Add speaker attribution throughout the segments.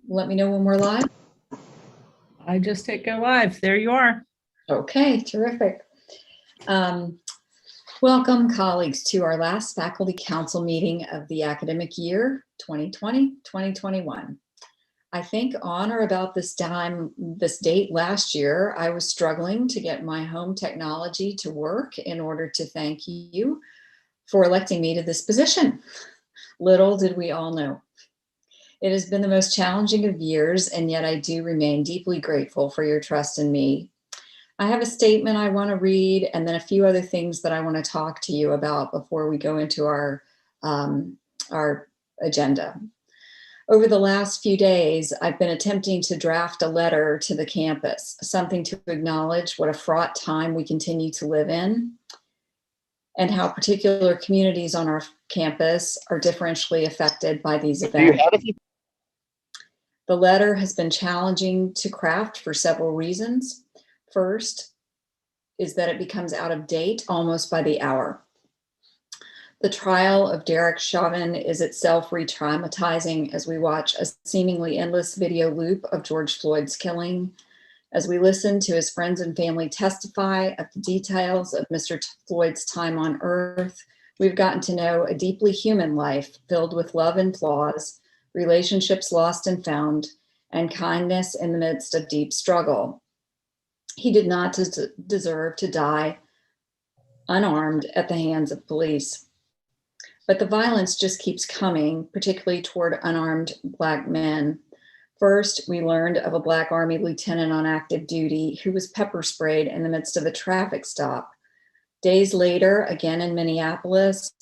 Speaker 1: Let me know when we're live.
Speaker 2: I just hit go live. There you are.
Speaker 1: Okay, terrific. Welcome, colleagues, to our last Faculty Council meeting of the academic year 2020-2021. I think on or about this date last year, I was struggling to get my home technology to work in order to thank you for electing me to this position. Little did we all know. It has been the most challenging of years, and yet I do remain deeply grateful for your trust in me. I have a statement I want to read, and then a few other things that I want to talk to you about before we go into our agenda. Over the last few days, I've been attempting to draft a letter to the campus, something to acknowledge what a fraught time we continue to live in, and how particular communities on our campus are differentially affected by these events. The letter has been challenging to craft for several reasons. First is that it becomes out of date almost by the hour. The trial of Derek Chauvin is itself re-traumatizing as we watch a seemingly endless video loop of George Floyd's killing, as we listen to his friends and family testify of the details of Mr. Floyd's time on earth. We've gotten to know a deeply human life filled with love and flaws, relationships lost and found, and kindness in the midst of deep struggle. He did not deserve to die unarmed at the hands of police. But the violence just keeps coming, particularly toward unarmed Black men. First, we learned of a Black Army lieutenant on active duty who was pepper sprayed in the midst of a traffic stop. Days later, again in Minneapolis,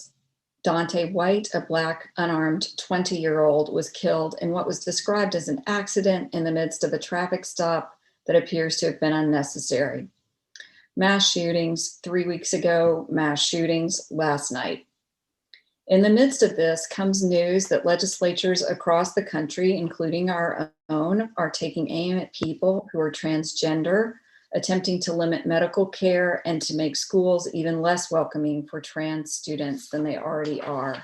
Speaker 1: Dante White, a Black unarmed 20-year-old, was killed in what was described as an accident in the midst of a traffic stop that appears to have been unnecessary. Mass shootings 3 weeks ago, mass shootings last night. In the midst of this comes news that legislatures across the country, including our own, are taking aim at people who are transgender, attempting to limit medical care and to make schools even less welcoming for trans students than they already are.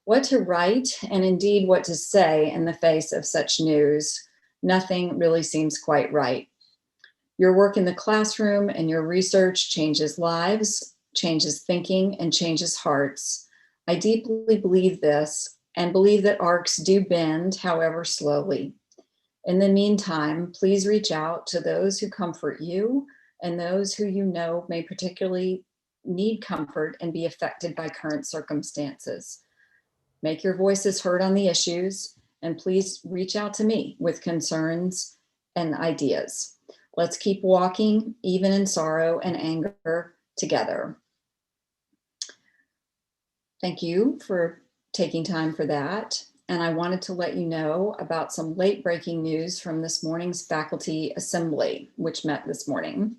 Speaker 1: What to write, and indeed what to say in the face of such news? Nothing really seems quite right. Your work in the classroom and your research changes lives, changes thinking, and changes hearts. I deeply believe this and believe that arcs do bend, however slowly. In the meantime, please reach out to those who comfort you and those who you know may particularly need comfort and be affected by current circumstances. Make your voices heard on the issues, and please reach out to me with concerns and ideas. Let's keep walking, even in sorrow and anger, together. Thank you for taking time for that. And I wanted to let you know about some late breaking news from this morning's faculty assembly, which met this morning.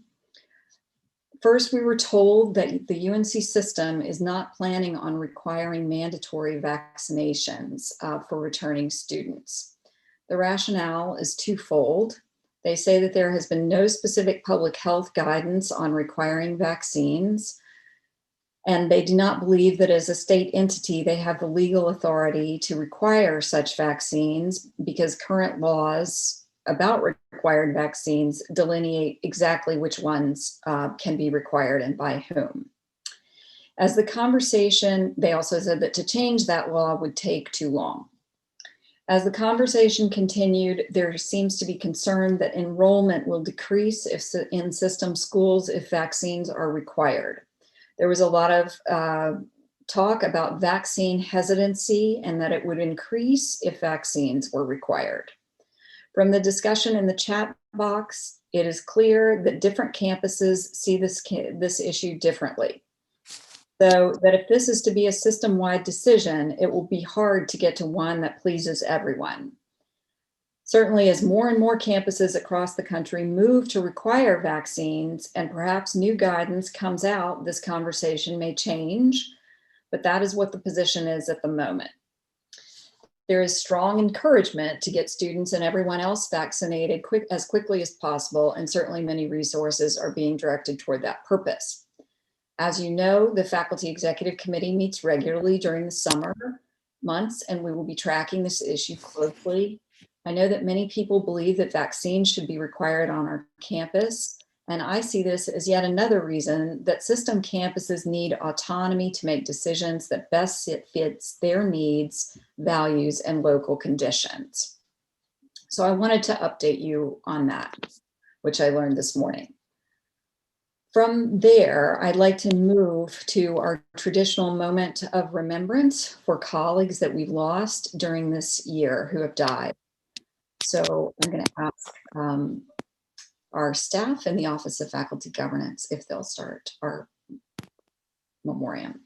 Speaker 1: First, we were told that the UNC system is not planning on requiring mandatory vaccinations for returning students. The rationale is twofold. They say that there has been no specific public health guidance on requiring vaccines, and they do not believe that as a state entity, they have the legal authority to require such vaccines because current laws about required vaccines delineate exactly which ones can be required and by whom. As the conversation, they also said that to change that law would take too long. As the conversation continued, there seems to be concern that enrollment will decrease in system schools if vaccines are required. There was a lot of talk about vaccine hesitancy and that it would increase if vaccines were required. From the discussion in the chat box, it is clear that different campuses see this issue differently. So that if this is to be a system-wide decision, it will be hard to get to one that pleases everyone. Certainly, as more and more campuses across the country move to require vaccines and perhaps new guidance comes out, this conversation may change, but that is what the position is at the moment. There is strong encouragement to get students and everyone else vaccinated as quickly as possible, and certainly many resources are being directed toward that purpose. As you know, the Faculty Executive Committee meets regularly during the summer months, and we will be tracking this issue closely I know that many people believe that vaccines should be required on our campus, and I see this as yet another reason that system campuses need autonomy to make decisions that best fits their needs, values, and local conditions. So I wanted to update you on that, which I learned this morning. From there, I'd like to move to our traditional moment of remembrance for colleagues that we've lost during this year who have died. So I'm going to ask our staff in the Office of Faculty Governance if they'll start our memoriam.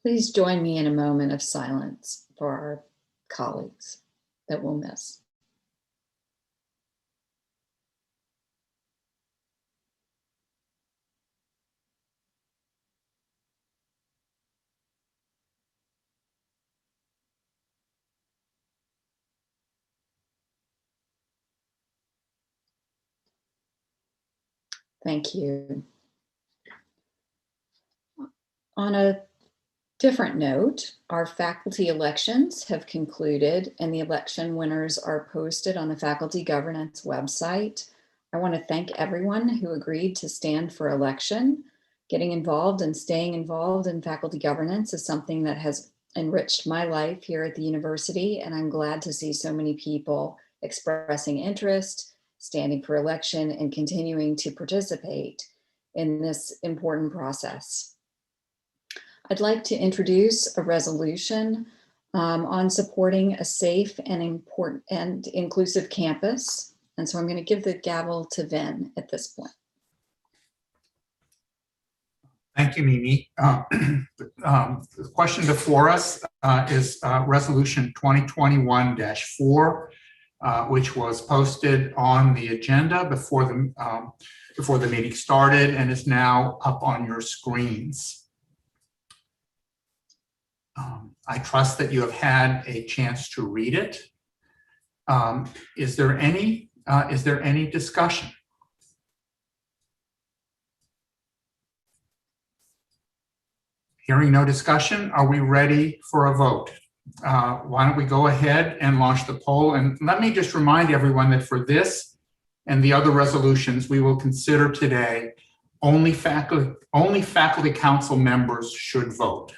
Speaker 1: Please join me in a moment of silence for our colleagues that we'll miss. Thank you. On a different note, our faculty elections have concluded and the election winners are posted on the faculty governance website. I want to thank everyone who agreed to stand for election. Getting involved and staying involved in faculty governance is something that has enriched my life here at the university, and I'm glad to see so many people expressing interest, standing for election, and continuing to participate in this important process. I'd like to introduce a resolution on supporting a safe and important and inclusive campus. And so I'm going to give the gavel to Vin at this point.
Speaker 3: Thank you, Mimi. The question before us is Resolution 2021-4, which was posted on the agenda before the meeting started and is now up on your screens. I trust that you have had a chance to read it. Is there any discussion? Hearing no discussion, are we ready for a vote? Why don't we go ahead and launch the poll? And let me just remind everyone that for this and the other resolutions we will consider today, only faculty council members should vote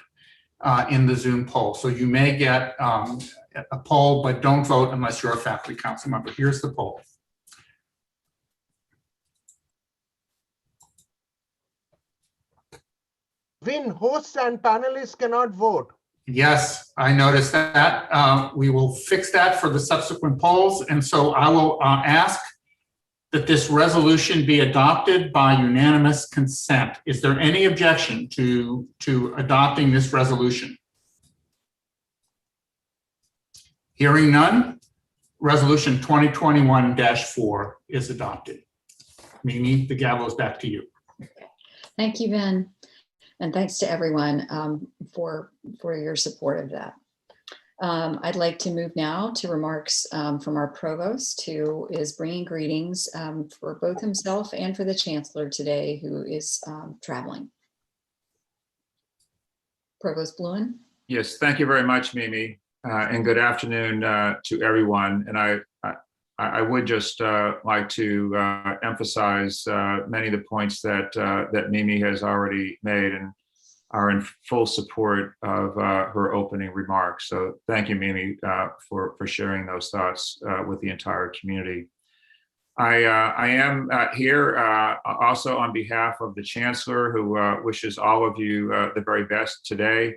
Speaker 3: in the Zoom poll. So you may get a poll, but don't vote unless you're a faculty council member. Here's the poll.
Speaker 4: Vin, hosts and panelists cannot vote.
Speaker 3: Yes, I noticed that. We will fix that for the subsequent polls. And so I will ask that this resolution be adopted by unanimous consent. Is there any objection to adopting this resolution? Hearing none, Resolution 2021-4 is adopted. Mimi, the gavel is back to you.
Speaker 1: Thank you, Vin. And thanks to everyone for your support of that. I'd like to move now to remarks from our Provost, who is bringing greetings for both himself and for the Chancellor today, who is traveling. Provost Bluen.
Speaker 5: Yes, thank you very much, Mimi, and good afternoon to everyone. And I would just like to emphasize many of the points that Mimi has already made and are in full support of her opening remarks. So thank you, Mimi, for sharing those thoughts with the entire community. I am here also on behalf of the Chancellor, who wishes all of you the very best today.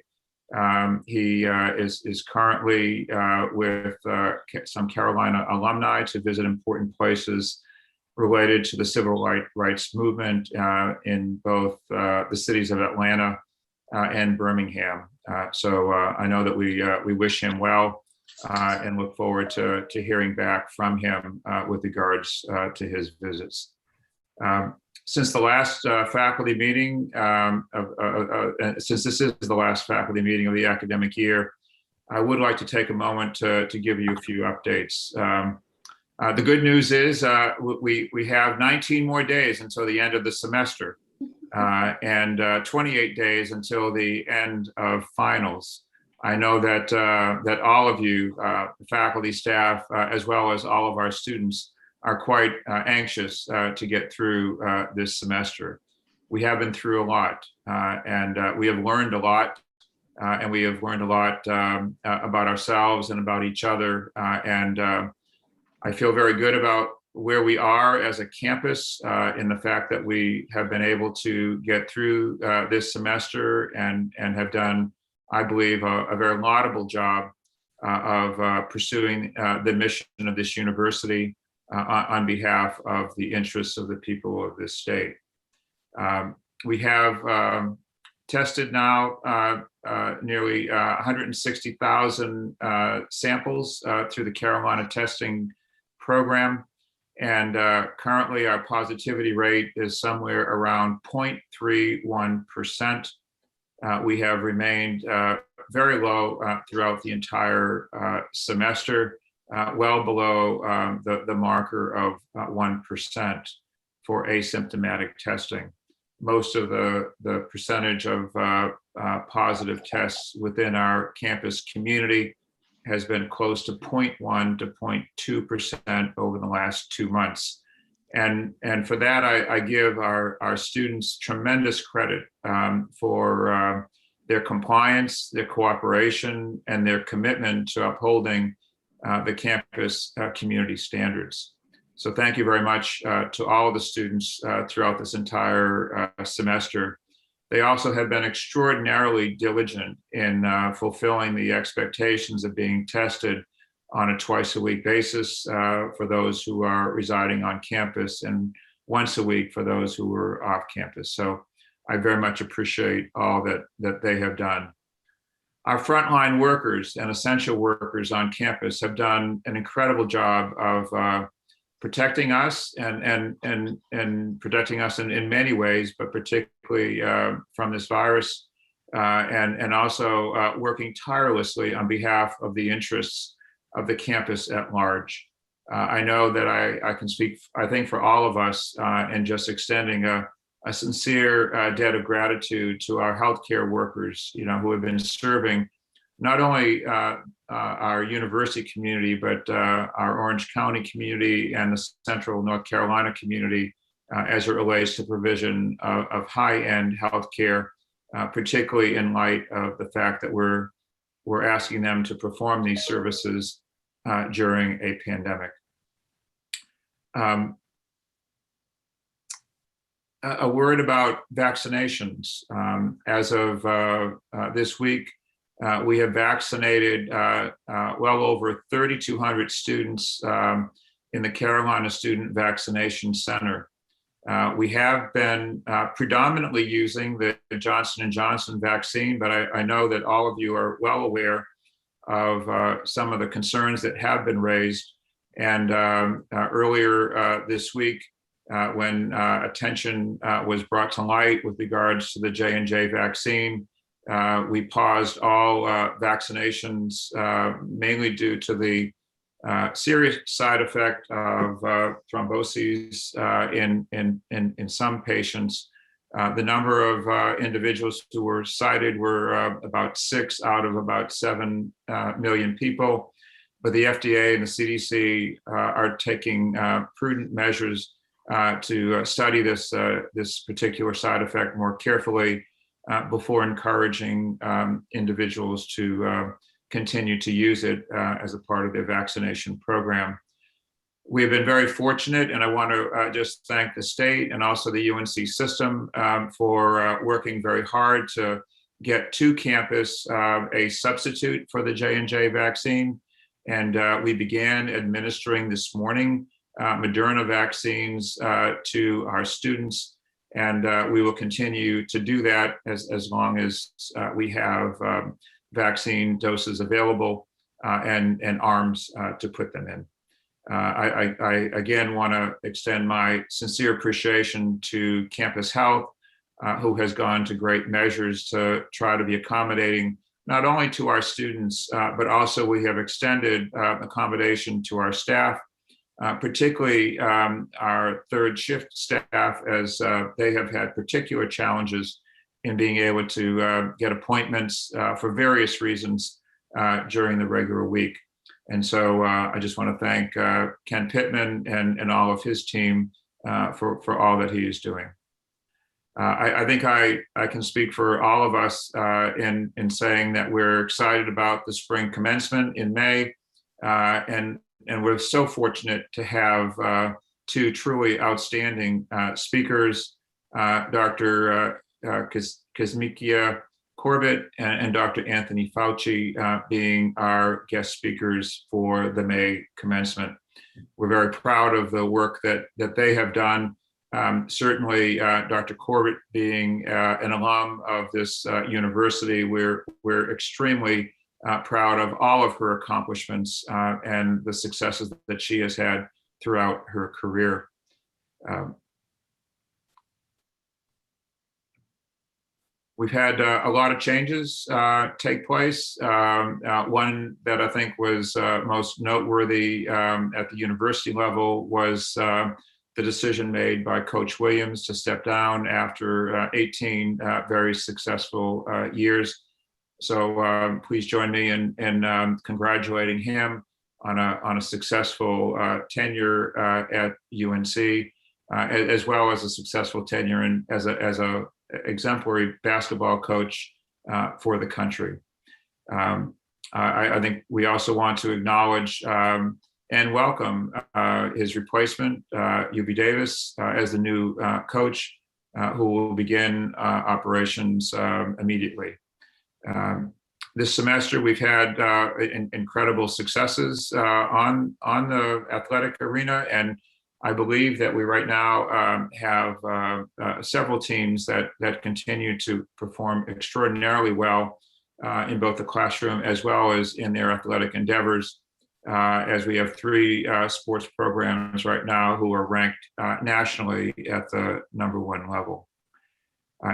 Speaker 5: He is currently with some Carolina alumni to visit important places related to the civil rights movement in both the cities of Atlanta and Birmingham. So I know that we wish him well and look forward to hearing back from him with regards to his visits. Since the last faculty meeting, since this is the last faculty meeting of the academic year, I would like to take a moment to give you a few updates. The good news is we have 19 more days until the end of the semester and 28 days until the end of finals. I know that that all of you, faculty, staff, as well as all of our students, are quite anxious to get through this semester. We have been through a lot, and we have learned a lot, and we have learned a lot about ourselves and about each other. And I feel very good about where we are as a campus in the fact that we have been able to get through this semester and have done, I believe, a very laudable job of pursuing the mission of this university on behalf of the interests of the people of this state. We have tested now nearly 160,000 samples through the Carolina testing program. And currently our positivity rate is somewhere around 0.31%. We have remained very low throughout the entire semester, well below the marker of 1% for asymptomatic testing. Most of the percentage of positive tests within our campus community has been close to 0.1 to 0.2% over the last 2 months. And for that, I give our students tremendous credit for their compliance, their cooperation, and their commitment to upholding the campus community standards. So thank you very much to all of the students throughout this entire semester. They also have been extraordinarily diligent in fulfilling the expectations of being tested on a twice-a-week basis for those who are residing on campus and once a week for those who are off campus. So I very much appreciate all that they have done. Our frontline workers and essential workers on campus have done an incredible job of protecting us and protecting us in many ways, but particularly from this virus, and also working tirelessly on behalf of the interests of the campus at large. I know that I can speak, I think, for all of us in just extending a sincere debt of gratitude to our healthcare workers, who have been serving not only our university community, but our Orange County community and the Central North Carolina community as it relates to provision of high-end healthcare, particularly in light of the fact that we're asking them to perform these services during a pandemic. A word about vaccinations. As of this week, we have vaccinated well over 3,200 students in the Carolina Student Vaccination Center. We have been predominantly using the Johnson & Johnson vaccine, but I know that all of you are well aware of some of the concerns that have been raised. And earlier this week, when attention was brought to light with regards to the J&J vaccine, we paused all vaccinations, mainly due to the serious side effect of thromboses in some patients. The number of individuals who were cited were about 6 out of about 7 million people. But the FDA and the CDC are taking prudent measures to study this particular side effect more carefully before encouraging individuals to continue to use it as a part of their vaccination program. We have been very fortunate, and I want to just thank the state and also the UNC system for working very hard to get to campus a substitute for the J&J vaccine. And we began administering this morning Moderna vaccines to our students. And we will continue to do that as long as we have vaccine doses available and arms to put them in. I again want to extend my sincere appreciation to Campus Health, who has gone to great measures to try to be accommodating not only to our students, but also we have extended accommodation to our staff, particularly our third shift staff, as they have had particular challenges in being able to get appointments for various reasons during the regular week. And so I just want to thank Ken Pittman and all of his team for all that he is doing. I think I can speak for all of us in saying that we're excited about the spring commencement in May, and we're so fortunate to have 2 truly outstanding speakers, Dr. Kazmikia Corbett and Dr. Anthony Fauci being our guest speakers for the May commencement. We're very proud of the work that they have done Certainly, Dr. Corbett being an alum of this university, we're extremely proud of all of her accomplishments and the successes that she has had throughout her career. We've had a lot of changes take place. One that I think was most noteworthy at the university level was the decision made by Coach Williams to step down after 18 very successful years. So please join me in congratulating him on a successful tenure at UNC, as well as a successful tenure as a exemplary basketball coach for the country. I think we also want to acknowledge and welcome his replacement, UB Davis, as the new coach, who will begin operations immediately. This semester, we've had incredible successes on the athletic arena, and I believe that we right now have several teams that continue to perform extraordinarily well in both the classroom as well as in their athletic endeavors, as we have 3 sports programs right now who are ranked nationally at the #1 level.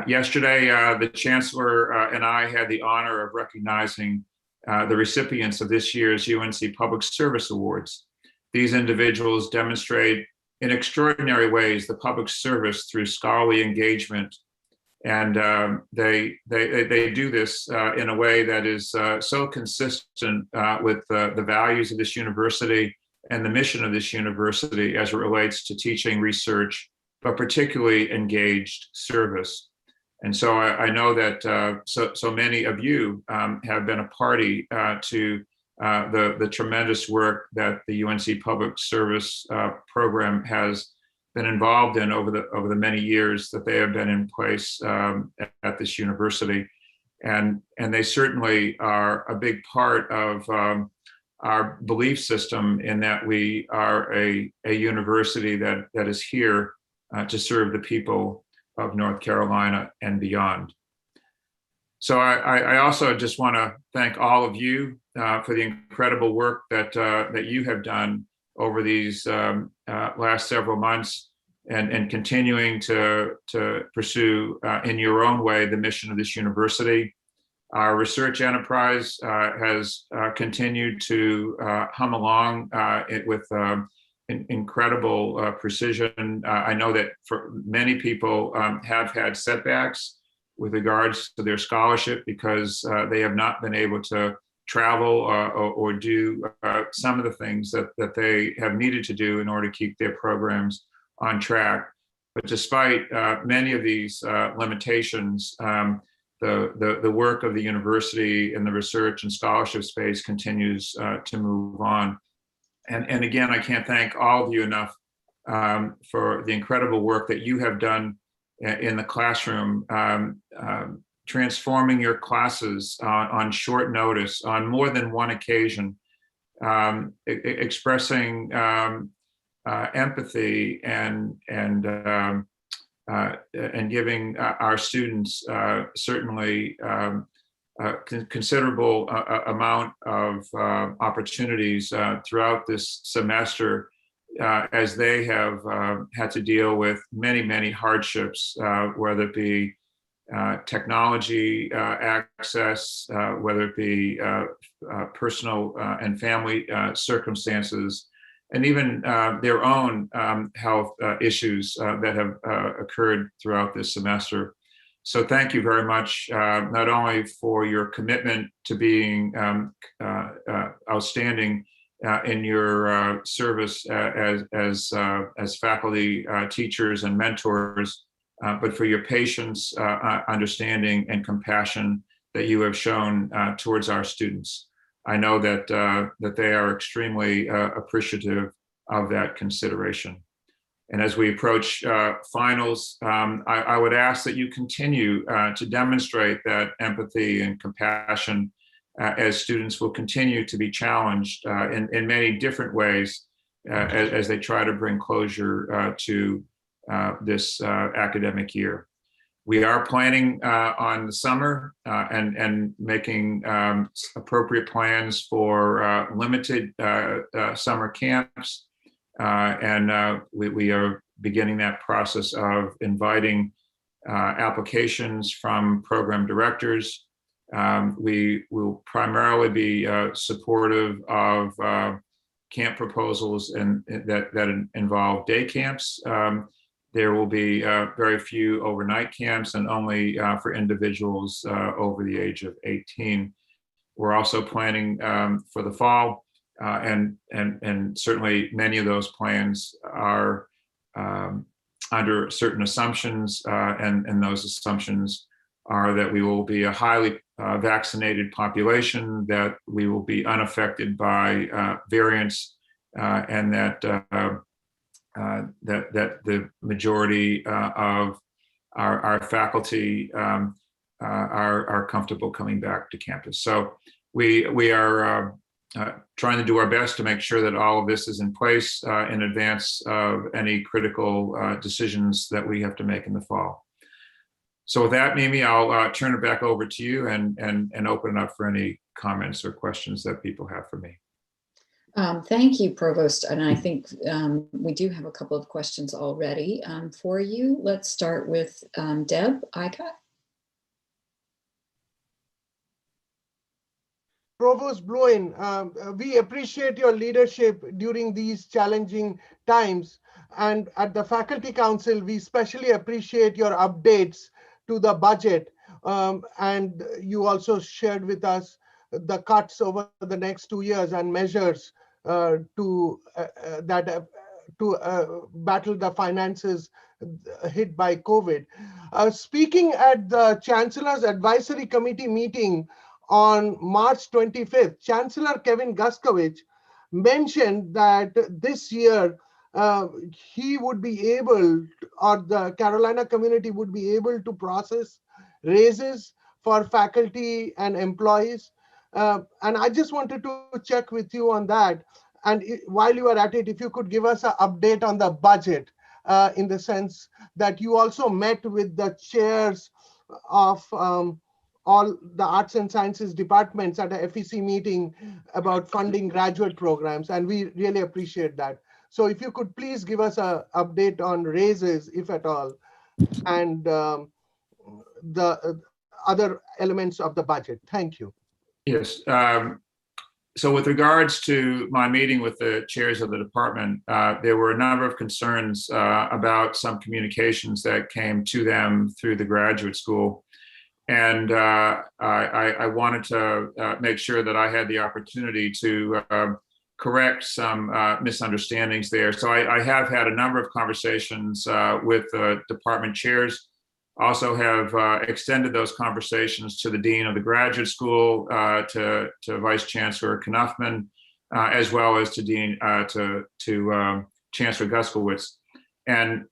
Speaker 5: Yesterday, the Chancellor and I had the honor of recognizing the recipients of this year's UNC Public Service Awards. These individuals demonstrate in extraordinary ways the public service through scholarly engagement, and they do this in a way that is so consistent with the values of this university and the mission of this university as it relates to teaching, research, but particularly engaged service. And so I know that so many of you have been a party to the tremendous work that the UNC Public Service program has been involved in over the many years that they have been in place at this university, and they certainly are a big part of our belief system in that we are a university that is here to serve the people of North Carolina and beyond. So I also just want to thank all of you for the incredible work that you have done over these last several months and continuing to pursue in your own way the mission of this university. Our research enterprise has continued to hum along with incredible precision. I know that for many people have had setbacks with regards to their scholarship because they have not been able to travel or do some of the things that they have needed to do in order to keep their programs on track. But despite many of these limitations, the work of the university in the research and scholarship space continues to move on. And again, I can't thank all of you enough for the incredible work that you have done in the classroom, transforming your classes on short notice, on more than one occasion, expressing empathy and giving our students certainly considerable amount of opportunities throughout this semester as they have had to deal with many hardships, whether it be technology access, whether it be personal and family circumstances, and even their own health issues that have occurred throughout this semester. So thank you very much, not only for your commitment to being outstanding in your service as faculty, teachers, and mentors, but for your patience, understanding, and compassion that you have shown towards our students. I know that they are extremely appreciative of that consideration. And as we approach finals, I would ask that you continue to demonstrate that empathy and compassion as students will continue to be challenged in many different ways as they try to bring closure to this academic year. We are planning on the summer and making appropriate plans for limited summer camps. We are beginning that process of inviting applications from program directors. We will primarily be supportive of camp proposals that involve day camps. There will be very few overnight camps and only for individuals over the age of 18. We're also planning for the fall, and certainly many of those plans are under certain assumptions, and those assumptions are that we will be a highly vaccinated population, that we will be unaffected by variants, and that the majority of our faculty are comfortable coming back to campus. So we are trying to do our best to make sure that all of this is in place in advance of any critical decisions that we have to make in the fall. So with that, Mimi, I'll turn it back over to you and open it up for any comments or questions that people have for me.
Speaker 1: Thank you, Provost. And I think we do have a couple of questions already for you. Let's start with Deb Icott.
Speaker 4: Provost Bloin, we appreciate your leadership during these challenging times. And at the Faculty Council, we especially appreciate your updates to the budget. And you also shared with us the cuts over the next 2 years and measures to battle the finances hit by COVID. Speaking at the Chancellor's Advisory Committee meeting on March 25th, Chancellor Kevin Guskowicz mentioned that this year he would be able, or the Carolina community would be able to process raises for faculty and employees. And I just wanted to check with you on that. And while you are at it, if you could give us an update on the budget in the sense that you also met with the chairs of all the arts and sciences departments at a FEC meeting about funding graduate programs. And we really appreciate that. So if you could please give us an update on raises, if at all, and the other elements of the budget. Thank you.
Speaker 5: Yes. So with regards to my meeting with the chairs of the department, there were a number of concerns about some communications that came to them through the graduate school. And I wanted to make sure that I had the opportunity to correct some misunderstandings there. So I have had a number of conversations with the department chairs. Also have extended those conversations to the Dean of the Graduate School, to Vice Chancellor Knuffman, as well as to Chancellor Guskowicz, and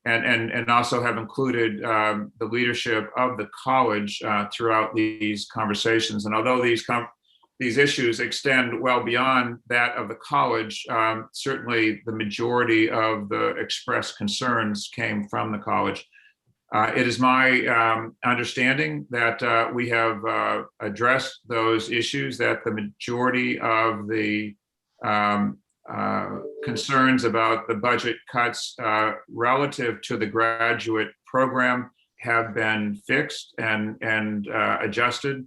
Speaker 5: also have included the leadership of the college throughout these conversations. And although these issues extend well beyond that of the college, certainly the majority of the expressed concerns came from the college. It is my understanding that we have addressed those issues, that the majority of the concerns about the budget cuts relative to the graduate program have been fixed and adjusted.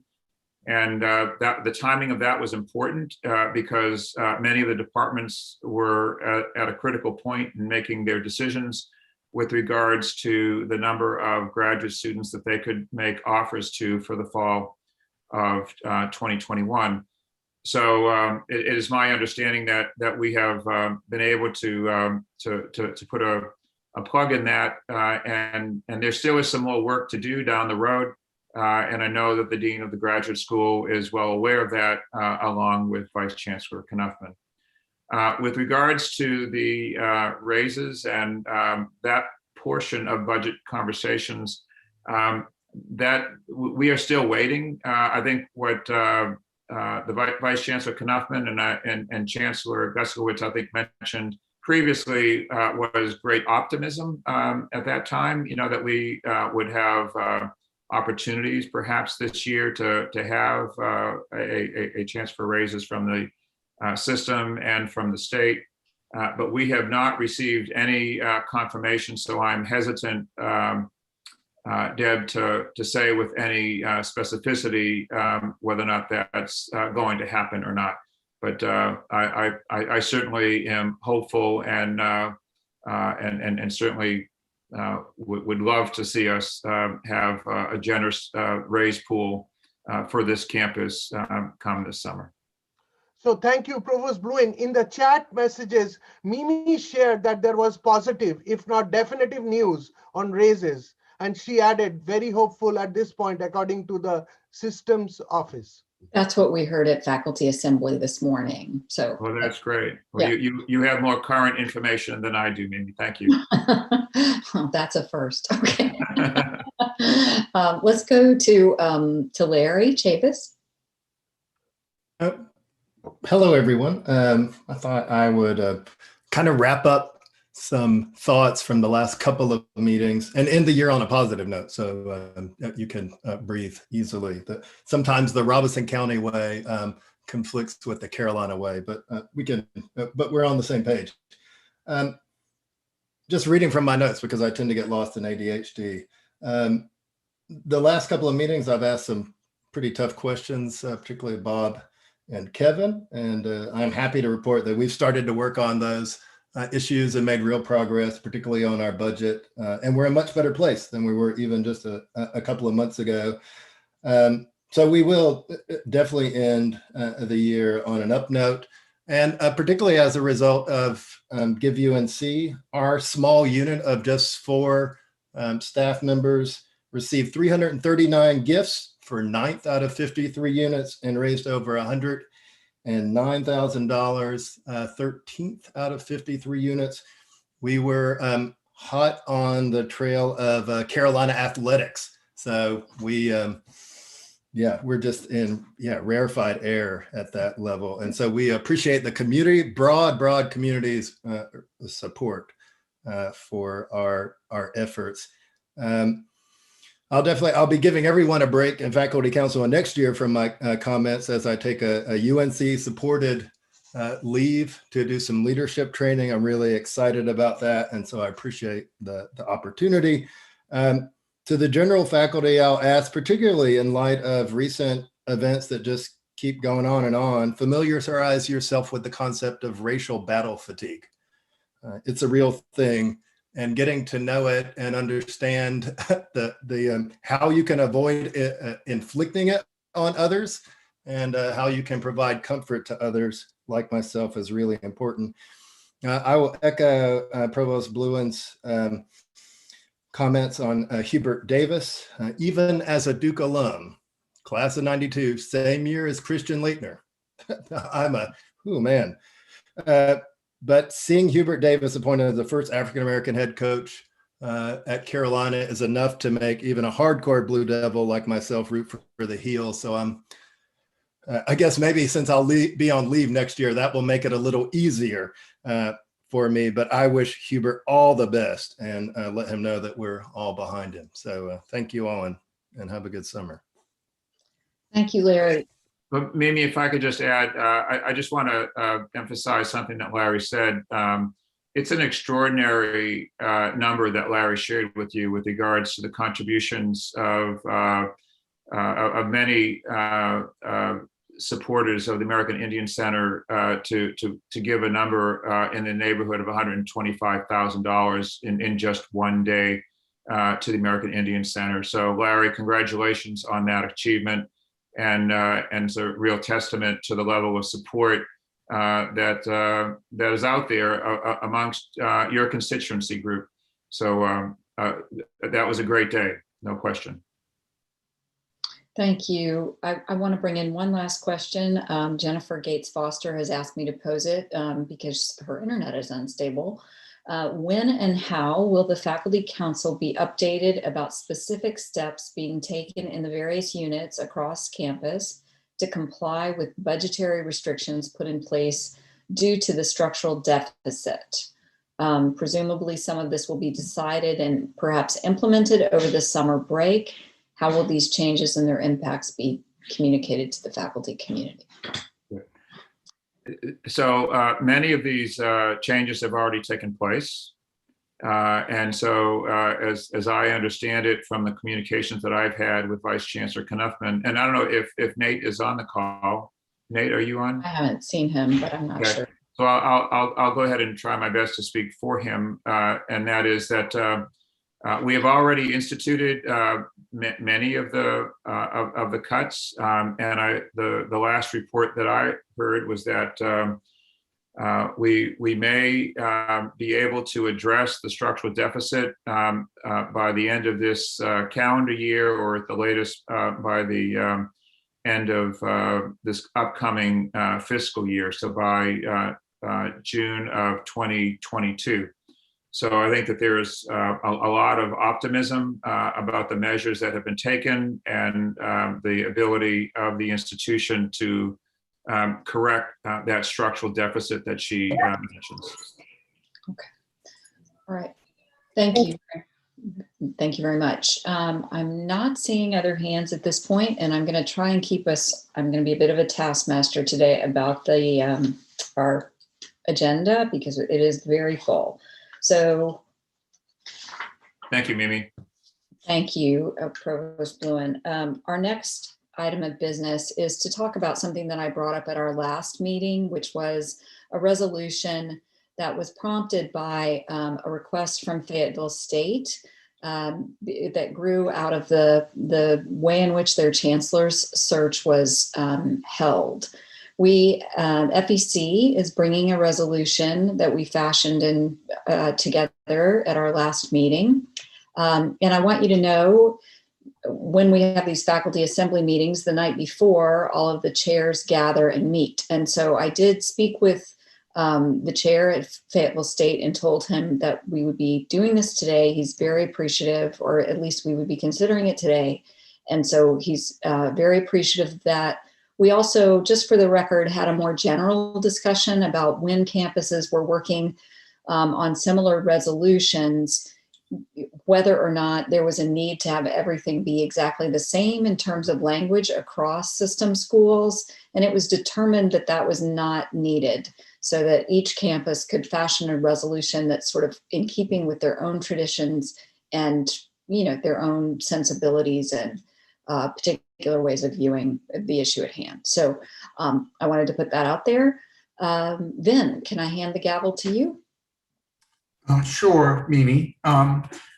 Speaker 5: And that the timing of that was important because many of the departments were at a critical point in making their decisions with regards to the number of graduate students that they could make offers to for the fall of 2021. So it is my understanding that we have been able to put a plug in that, and there still is some more work to do down the road. And I know that the Dean of the Graduate School is well aware of that, along with Vice Chancellor Knuffman. With regards to the raises and that portion of budget conversations, that we are still waiting. I think what the Vice Chancellor Knuffman and Chancellor Guskowicz, I think, mentioned previously was great optimism at that time, that we would have opportunities perhaps this year to have a chance for raises from the system and from the state. But we have not received any confirmation, so I'm hesitant, Deb, to say with any specificity whether or not that's going to happen or not. But I certainly am hopeful and certainly would love to see us have a generous raise pool for this campus come this summer.
Speaker 4: So thank you, Provost Bluen. In the chat messages, Mimi shared that there was positive, if not definitive news on raises. And she added, very hopeful at this point, according to the systems office.
Speaker 1: That's what we heard at faculty assembly this morning. So,
Speaker 5: well, that's great. Well,
Speaker 1: yeah.
Speaker 5: you have more current information than I do, Mimi. Thank you.
Speaker 1: Well, that's a first. Okay. Let's go to Larry Chavis.
Speaker 6: Hello, everyone. I thought I would kind of wrap up some thoughts from the last couple of meetings and end the year on a positive note, so you can breathe easily. Sometimes the Robeson County way conflicts with the Carolina way, but but we're on the same page. Just reading from my notes, because I tend to get lost in ADHD. The last couple of meetings, I've asked some pretty tough questions, particularly Bob and Kevin, and I'm happy to report that we've started to work on those issues and made real progress, particularly on our budget, and we're in a much better place than we were even just a couple of months ago. So we will definitely end the year on an up note, and particularly as a result of Give UNC, our small unit of just 4 staff members received 339 gifts for 9th out of 53 units and raised over $109,000, 13th out of 53 units. We were hot on the trail of Carolina athletics. So we're just in rarefied air at that level. And so we appreciate the community, broad community's support for our efforts. I'll be giving everyone a break in faculty council next year from my comments as I take a UNC supported leave to do some leadership training. I'm really excited about that. And so I appreciate the opportunity. To the general faculty, I'll ask, particularly in light of recent events that just keep going on, familiarize yourself with the concept of racial battle fatigue. It's a real thing. And getting to know it and understand the how you can avoid inflicting it on others, and how you can provide comfort to others like myself is really important. I will echo Provost Bluen's comments on Hubert Davis. Even as a Duke alum, class of '92, same year as Christian Leitner. But seeing Hubert Davis appointed as the first African-American head coach at Carolina is enough to make even a hardcore Blue Devil like myself root for the Heels. So I guess maybe since I'll be on leave next year, that will make it a little easier for me. But I wish Hubert all the best and let him know that we're all behind him. So thank you all, and have a good summer.
Speaker 1: Thank you, Larry.
Speaker 5: But Mimi, if I could just add, I just want to emphasize something that Larry said. It's an extraordinary number that Larry shared with you with regards to the contributions of many supporters of the American Indian Center to give a number in the neighborhood of $125,000 in just one day to the American Indian Center. So Larry, congratulations on that achievement. And it's a real testament to the level of support that is out there amongst your constituency group. So that was a great day, no question.
Speaker 1: Thank you. I want to bring in one last question. Jennifer Gates Foster has asked me to pose it because her internet is unstable. When and how will the faculty council be updated about specific steps being taken in the various units across campus to comply with budgetary restrictions put in place due to the structural deficit? Presumably, some of this will be decided and perhaps implemented over the summer break. How will these changes and their impacts be communicated to the faculty community?
Speaker 5: So many of these changes have already taken place. And so as I understand it from the communications that I've had with Vice Chancellor Knuffman, and I don't know if Nate is on the call. Nate, are you on?
Speaker 1: I haven't seen him, but I'm not
Speaker 5: Okay.
Speaker 1: sure.
Speaker 5: So I'll go ahead and try my best to speak for him, and that is that we have already instituted many of the cuts, and the last report that I heard was that we may be able to address the structural deficit by the end of this calendar year, or at the latest by the end of this upcoming fiscal year. So by June of 2022. So I think that there's a lot of optimism about the measures that have been taken and the ability of the institution to correct that structural deficit that she mentions.
Speaker 1: Okay. All right. Thank you. Thank you very much. I'm not seeing other hands at this point, and I'm going to try and keep us, I'm going to be a bit of a taskmaster today about the our agenda because it is very full. So
Speaker 5: thank you, Mimi.
Speaker 1: thank you, Provost Bluen. Our next item of business is to talk about something that I brought up at our last meeting, which was a resolution that was prompted by a request from Fayetteville State that grew out of the way in which their chancellor's search was held. FEC is bringing a resolution that we fashioned together at our last meeting. And I want you to know, when we have these faculty assembly meetings the night before, all of the chairs gather and meet. And so I did speak with the chair at Fayetteville State and told him that we would be doing this today. He's very appreciative, or at least we would be considering it today. And so he's very appreciative of that. We also, just for the record, had a more general discussion about when campuses were working on similar resolutions, whether or not there was a need to have everything be exactly the same in terms of language across system schools. And it was determined that that was not needed, so that each campus could fashion a resolution that's sort of in keeping with their own traditions and, you know, their own sensibilities and particular ways of viewing the issue at hand. So I wanted to put that out there. Vin, can I hand the gavel to you?
Speaker 3: Sure, Mimi.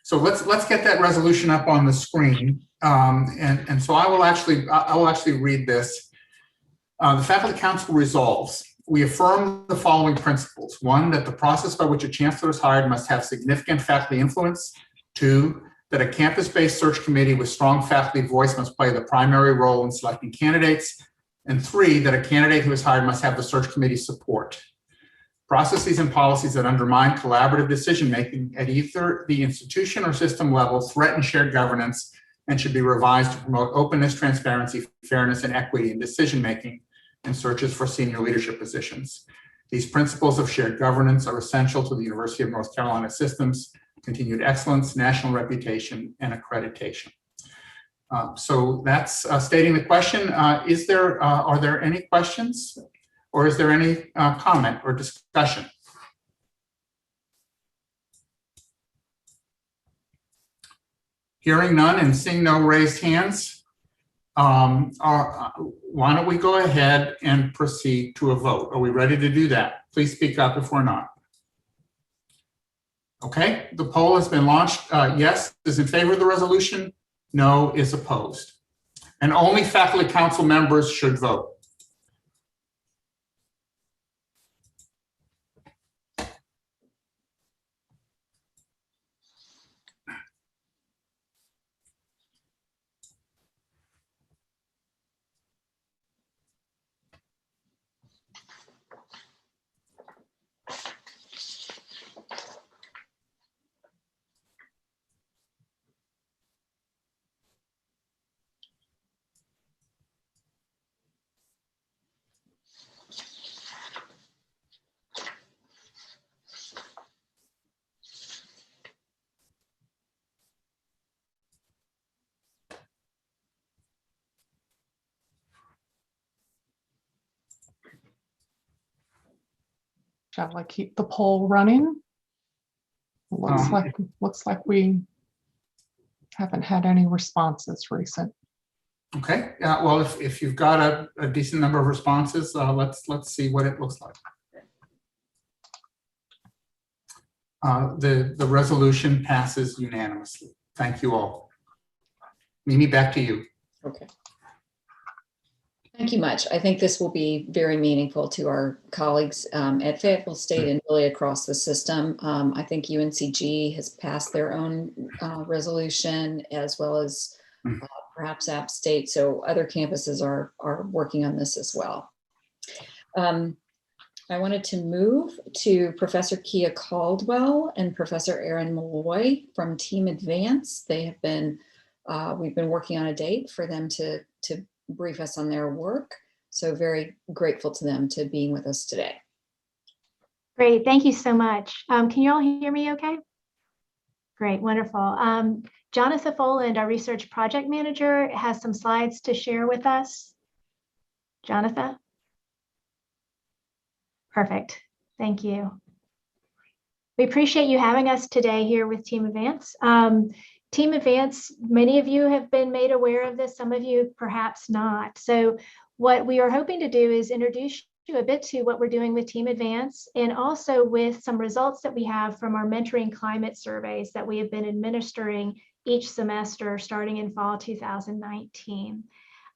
Speaker 3: So let's get that resolution up on the screen. And so I will actually read this. The Faculty Council resolves. We affirm the following principles. 1, that the process by which a chancellor is hired must have significant faculty influence. 2, that a campus-based search committee with strong faculty voice must play the primary role in selecting candidates. And 3, that a candidate who is hired must have the search committee's support. Processes and policies that undermine collaborative decision-making at either the institution or system level threaten shared governance and should be revised to promote openness, transparency, fairness, and equity in decision-making and searches for senior leadership positions. These principles of shared governance are essential to the University of North Carolina system's continued excellence, national reputation, and accreditation. So that's stating the question. Are there any questions, or is there any comment or discussion? Hearing none and seeing no raised hands, why don't we go ahead and proceed to a vote? Are we ready to do that? Please speak up if we're not. Okay, the poll has been launched. Yes is in favor of the resolution, no is opposed. And only Faculty Council members should vote.
Speaker 7: Shall I keep the poll running? Looks like we haven't had any responses recent.
Speaker 3: Okay, well, if you've got a decent number of responses, let's see what it looks like. The resolution passes unanimously. Thank you all. Mimi, back to you.
Speaker 1: Okay. Thank you much. I think this will be very meaningful to our colleagues at Fayetteville State and really across the system. I think UNC-CH has passed their own resolution, as well as perhaps App State. So other campuses are working on this as well. I wanted to move to Professor Kia Caldwell and Professor Erin Malloy from Team Advance. They have been, we've been working on a date for them to brief us on their work. So very grateful to them to being with us today.
Speaker 8: Great, thank you so much. Can you all hear me okay? Great, wonderful. Jonathan Foland, our research project manager, has some slides to share with us. Jonathan? Perfect, thank you. We appreciate you having us today here with Team Advance. Team Advance, many of you have been made aware of this, some of you perhaps not. So what we are hoping to do is introduce you a bit to what we're doing with Team Advance, and also with some results that we have from our mentoring climate surveys that we have been administering each semester starting in fall 2019.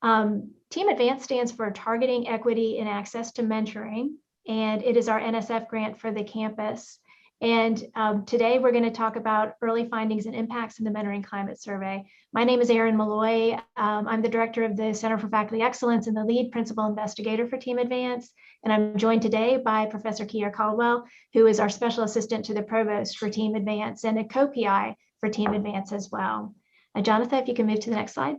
Speaker 8: Team Advance stands for Targeting Equity and Access to Mentoring, and it is our NSF grant for the campus. And today we're going to talk about early findings and impacts in the mentoring climate survey. My name is Erin Malloy. I'm the director of the Center for Faculty Excellence and the lead principal investigator for Team Advance. And I'm joined today by Professor Kia Caldwell, who is our special assistant to the provost for Team Advance and a co-PI for Team Advance as well. Jonathan, if you can move to the next slide.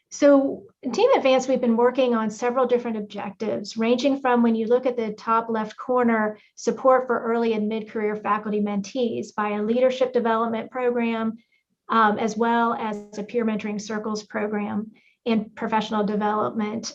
Speaker 8: So in Team Advance, we've been working on several different objectives, ranging from, when you look at the top left corner, support for early and mid-career faculty mentees by a leadership development program, as well as a peer mentoring circles program and professional development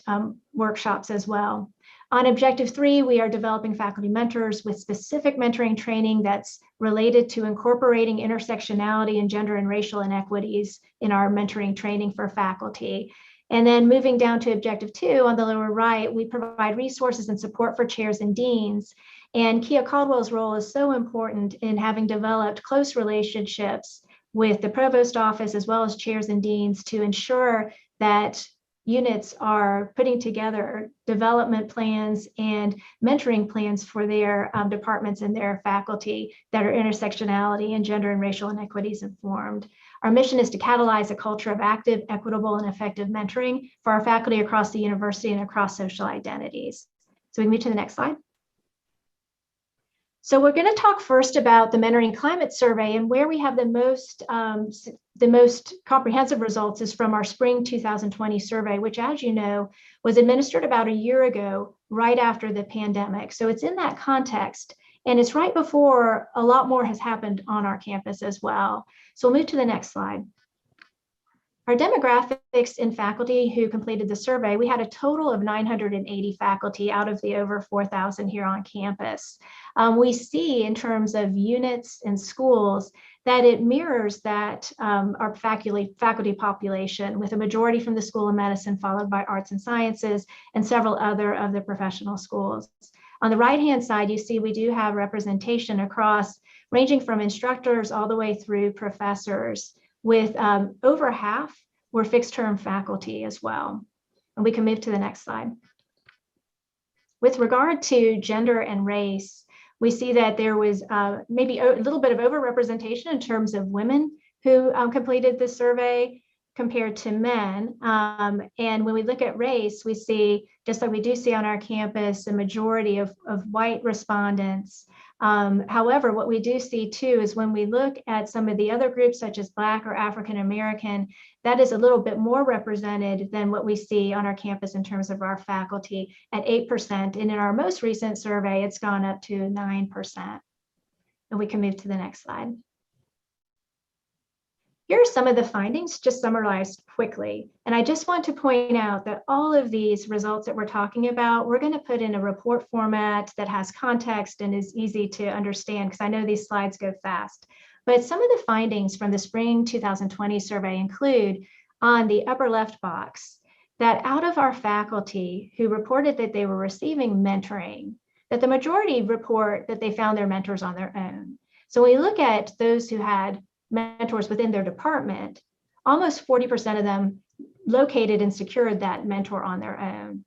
Speaker 8: workshops as well. On objective 3, we are developing faculty mentors with specific mentoring training that's related to incorporating intersectionality and gender and racial inequities in our mentoring training for faculty. And then moving down to objective 2 on the lower right, we provide resources and support for chairs and deans. And Kia Caldwell's role is so important in having developed close relationships with the provost office as well as chairs and deans to ensure that units are putting together development plans and mentoring plans for their departments and their faculty that are intersectionality and gender and racial inequities informed. Our mission is to catalyze a culture of active, equitable, and effective mentoring for our faculty across the university and across social identities. So we move to the next slide. So we're going to talk first about the mentoring climate survey, and where we have the most comprehensive results is from our spring 2020 survey, which, as you know, was administered about a year ago, right after the pandemic. So it's in that context, and it's right before a lot more has happened on our campus as well. So we'll move to the next slide. Our demographics in faculty who completed the survey, we had a total of 980 faculty out of the over 4,000 here on campus. We see in terms of units and schools that it mirrors that our faculty population, with a majority from the School of Medicine, followed by Arts and Sciences, and several other of the professional schools. On the right-hand side, you see we do have representation across, ranging from instructors all the way through professors, with over half were fixed-term faculty as well. And we can move to the next slide. With regard to gender and race, we see that there was maybe a little bit of overrepresentation in terms of women who completed the survey compared to men. And when we look at race, we see, just like we do see on our campus, a majority of white respondents. However, what we do see too is when we look at some of the other groups, such as Black or African American, that is a little bit more represented than what we see on our campus in terms of our faculty at 8%. And in our most recent survey, it's gone up to 9%. And we can move to the next slide. Here are some of the findings, just summarized quickly. And I just want to point out that all of these results that we're talking about, we're going to put in a report format that has context and is easy to understand, because I know these slides go fast. But some of the findings from the spring 2020 survey include, on the upper left box, that out of our faculty who reported that they were receiving mentoring, that the majority report that they found their mentors on their own. So when we look at those who had mentors within their department, almost 40% of them located and secured that mentor on their own.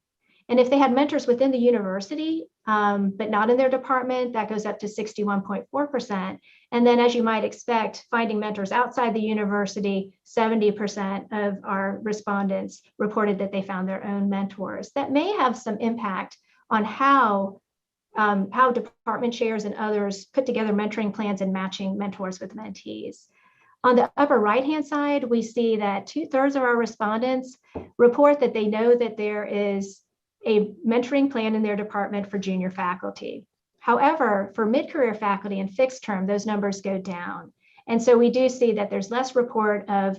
Speaker 8: And if they had mentors within the university, but not in their department, that goes up to 61.4%. And then, as you might expect, finding mentors outside the university, 70% of our respondents reported that they found their own mentors. That may have some impact on how department chairs and others put together mentoring plans and matching mentors with mentees. On the upper right-hand side, we see that 2/3 of our respondents report that they know that there is a mentoring plan in their department for junior faculty. However, for mid-career faculty and fixed term, those numbers go down. And so we do see that there's less report of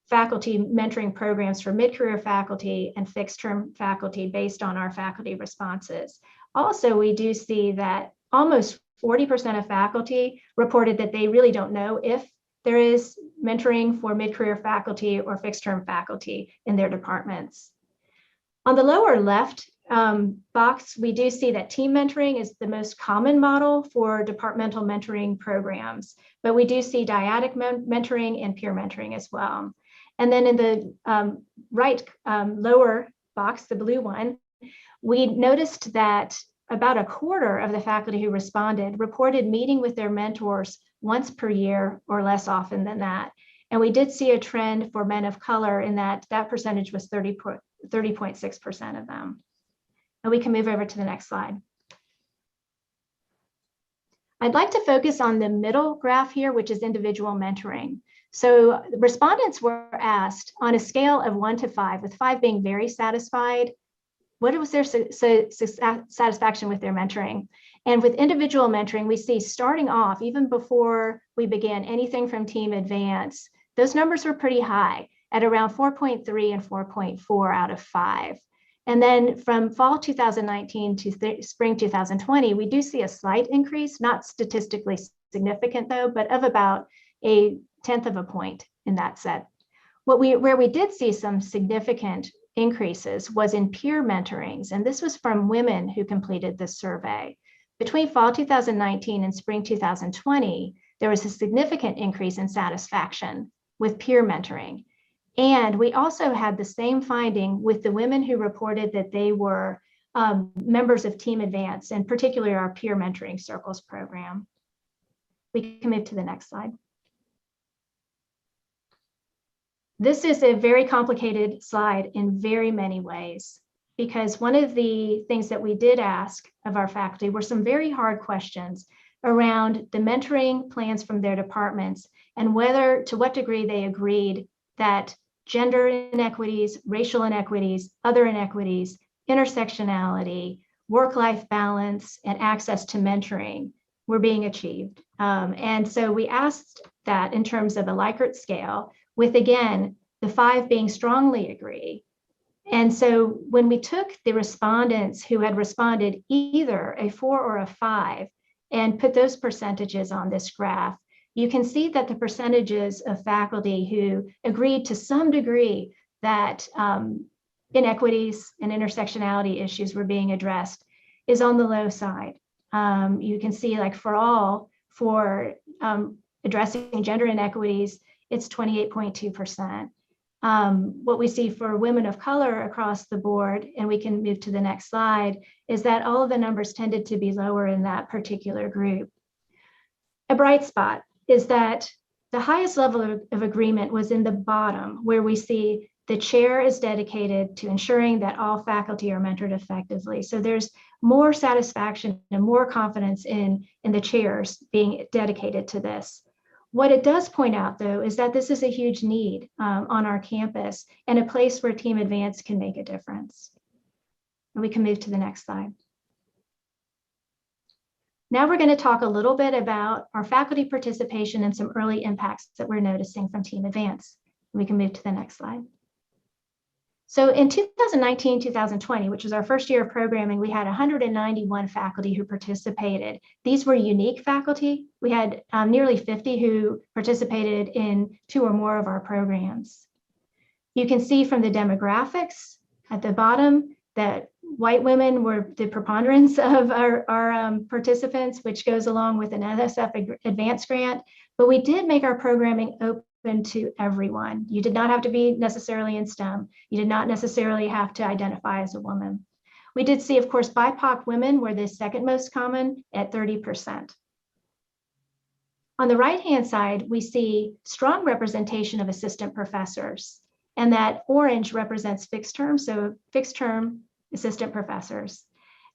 Speaker 8: faculty mentoring programs for mid-career faculty and fixed term faculty based on our faculty responses. Also, we do see that almost 40% of faculty reported that they really don't know if there is mentoring for mid-career faculty or fixed term faculty in their departments. On the lower left box, we do see that team mentoring is the most common model for departmental mentoring programs, but we do see dyadic mentoring and peer mentoring as well. And then in the right lower box, the blue one, we noticed that about a quarter of the faculty who responded reported meeting with their mentors once per year or less often than that. And we did see a trend for men of color in that percentage was 30.6% of them. And we can move over to the next slide. I'd like to focus on the middle graph here, which is individual mentoring. So respondents were asked on a scale of 1 to 5, with 5 being very satisfied, what was their satisfaction with their mentoring? And with individual mentoring, we see starting off, even before we began anything from Team Advance, those numbers were pretty high at around 4.3 and 4.4 out of 5. And then from fall 2019 to spring 2020, we do see a slight increase, not statistically significant though, but of about 1/10 of a point in that set. Where we did see some significant increases was in peer mentorings, and this was from women who completed this survey. Between fall 2019 and spring 2020, there was a significant increase in satisfaction with peer mentoring. And we also had the same finding with the women who reported that they were members of Team Advance, and particularly our peer mentoring circles program. We can move to the next slide. This is a very complicated slide in very many ways, because one of the things that we did ask of our faculty were some very hard questions around the mentoring plans from their departments and to what degree they agreed that gender inequities, racial inequities, other inequities, intersectionality, work-life balance, and access to mentoring were being achieved. And so we asked that in terms of a Likert scale, with, again, the 5 being strongly agree. And so when we took the respondents who had responded either a 4 or a 5 and put those percentages on this graph, you can see that the percentages of faculty who agreed to some degree that inequities and intersectionality issues were being addressed is on the low side. You can see, like, for addressing gender inequities, it's 28.2%. What we see for women of color across the board, and we can move to the next slide, is that all of the numbers tended to be lower in that particular group. A bright spot is that the highest level of agreement was in the bottom, where we see the chair is dedicated to ensuring that all faculty are mentored effectively. So there's more satisfaction and more confidence in the chairs being dedicated to this. What it does point out, though, is that this is a huge need on our campus and a place where Team Advance can make a difference. And we can move to the next slide. Now we're going to talk a little bit about our faculty participation and some early impacts that we're noticing from Team Advance. We can move to the next slide. So in 2019-2020, which was our first year of programming, we had 191 faculty who participated. These were unique faculty. We had nearly 50 who participated in 2 or more of our programs. You can see from the demographics at the bottom that white women were the preponderance of our participants, which goes along with an NSF Advanced grant, but we did make our programming open to everyone. You did not have to be necessarily in STEM. You did not necessarily have to identify as a woman. We did see, of course, BIPOC women were the second most common at 30%. On the right-hand side, we see strong representation of assistant professors, and that orange represents fixed term, so fixed term assistant professors.